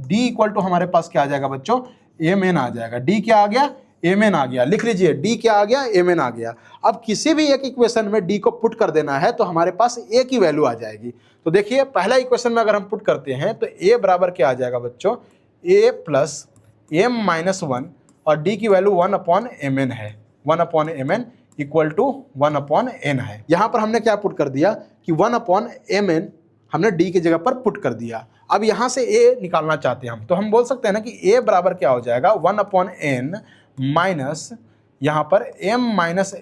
d इक्वल टू हमारे पास क्या आ जाएगा बच्चों, m n आ जाएगा। d क्या आ गया, m n आ गया, लिख लीजिए d क्या आ गया, m n आ गया। अब किसी भी एक इक्वेशन में d को पुट कर देना है तो हमारे पास a की वैल्यू आ जाएगी। तो देखिए पहला इक्वेशन में अगर हम पुट करते हैं तो a बराबर क्या आ जाएगा बच्चों, a प्लस m माइनस 1 और d की वैल्यू 1/mn है, 1/mn इक्वल टू 1/n है। यहाँ पर हमने क्या पुट कर दिया कि 1/mn हमने d की जगह पर पुट कर दिया। अब यहाँ से a निकालना चाहते हैं हम, तो हम बोल सकते हैं ना कि a बराबर क्या हो जाएगा, 1/n माइनस यहाँ पर m माइनस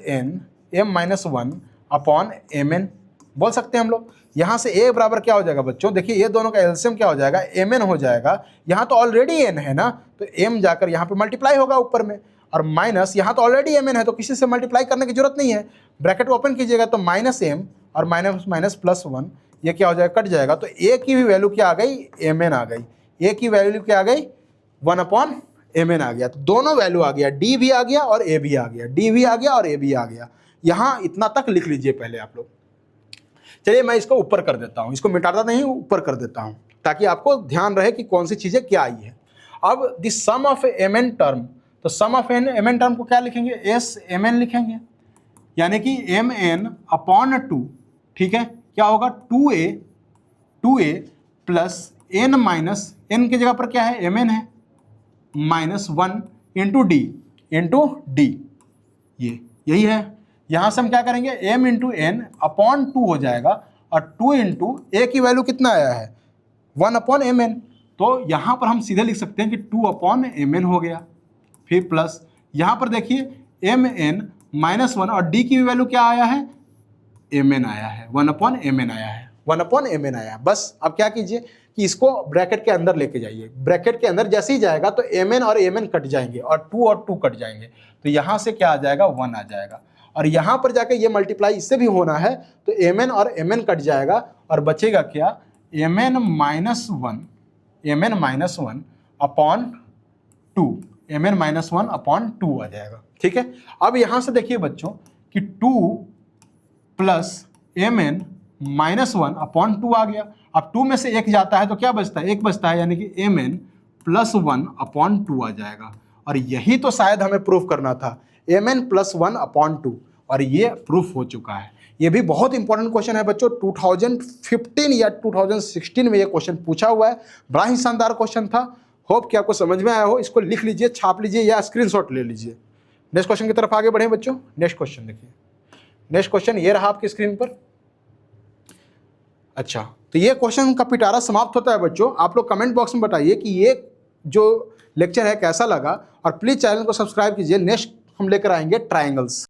1/mn बोल सकते हैं हम लोग। यहाँ से a बराबर क्या हो जाएगा बच्चों, देखिए ये दोनों का एलसीएम क्या हो जाएगा, mn हो जाएगा। यहाँ तो ऑलरेडी n है ना, तो m जाकर यहाँ पे मल्टीप्लाई होगा ऊपर में, और माइनस यहाँ तो ऑलरेडी mn है तो किसी से मल्टीप्लाई करने की जरूरत नहीं है। ब्रैकेट ओपन कीजिएगा तो -m और माइनस माइनस +1, ये क्या हो जाएगा, कट जाएगा। तो a की भी वैल्यू क्या आ गई, mn आ गई। a की वैल्यू क्या आ गई, 1/mn आ गया। तो दोनों वैल्यू आ गया, d भी आ गया और a भी आ गया, d भी आ गया और a भी आ गया। यहाँ इतना तक लिख लीजिए पहले आप लोग। चलिए मैं इसको ऊपर कर देता हूँ, इसको मिटाता नहीं, ऊपर कर देता हूँ ताकि आपको ध्यान रहे कि कौन सी चीज़ें क्या आई है। अब the sum of mn term, तो सम ऑफ mn टर्म को क्या लिखेंगे, SMN लिखेंगे, यानी कि mn/2, ठीक है, क्या होगा 2a plus n minus n की जगह पर क्या है, mn है, -1 इंटू d, ये यही है। यहाँ से हम क्या करेंगे, m इंटू n अपॉन 2 हो जाएगा, और 2 इंटू a की वैल्यू कितना आया है, 1/mn, तो यहाँ पर हम सीधे लिख सकते हैं कि 2/mn हो गया। फिर प्लस यहाँ पर देखिए mn माइनस 1 और d की वैल्यू क्या आया है, mn आया है, 1/mn आया है, 1/mn आया है। बस अब क्या कीजिए कि इसको ब्रैकेट के अंदर लेके जाइए। ब्रैकेट के अंदर जैसे ही जाएगा तो mn और mn कट जाएंगे और 2 कट जाएंगे, तो यहाँ से क्या आ जाएगा, 1 आ जाएगा। और यहाँ पर जाके ये मल्टीप्लाई इससे भी होना है तो mn और mn कट जाएगा और बचेगा क्या, mn minus 1 upon 2, mn minus 1 upon 2 आ जाएगा। ठीक है, अब यहाँ से देखिए बच्चों कि 2 प्लस mn माइनस 1 अपॉन 2 आ गया। अब 2 में से 1 जाता है तो क्या बचता है, 1 बचता है, यानी कि mn प्लस 1 अपॉन 2 आ जाएगा। और यही तो शायद हमें प्रूफ करना था, mn प्लस 1 अपॉन 2, और ये प्रूफ हो चुका है। ये भी बहुत इंपॉर्टेंट क्वेश्चन है बच्चों, 2015 या 2016 में ये क्वेश्चन पूछा हुआ है। बड़ा ही शानदार क्वेश्चन था। होप कि आपको समझ में आया हो। इसको लिख लीजिए, छाप लीजिए या स्क्रीनशॉट ले लीजिए। नेक्स्ट क्वेश्चन की तरफ आगे बढ़े बच्चों। नेक्स्ट क्वेश्चन देखिए, नेक्स्ट क्वेश्चन ये रहा आपकी स्क्रीन पर। अच्छा, तो ये क्वेश्चन का पिटारा समाप्त होता है बच्चों। आप लोग कमेंट बॉक्स में बताइए कि ये जो लेक्चर है कैसा लगा, और प्लीज़ चैनल को सब्सक्राइब कीजिए। नेक्स्ट हम लेकर आएंगे ट्रायंगल्स।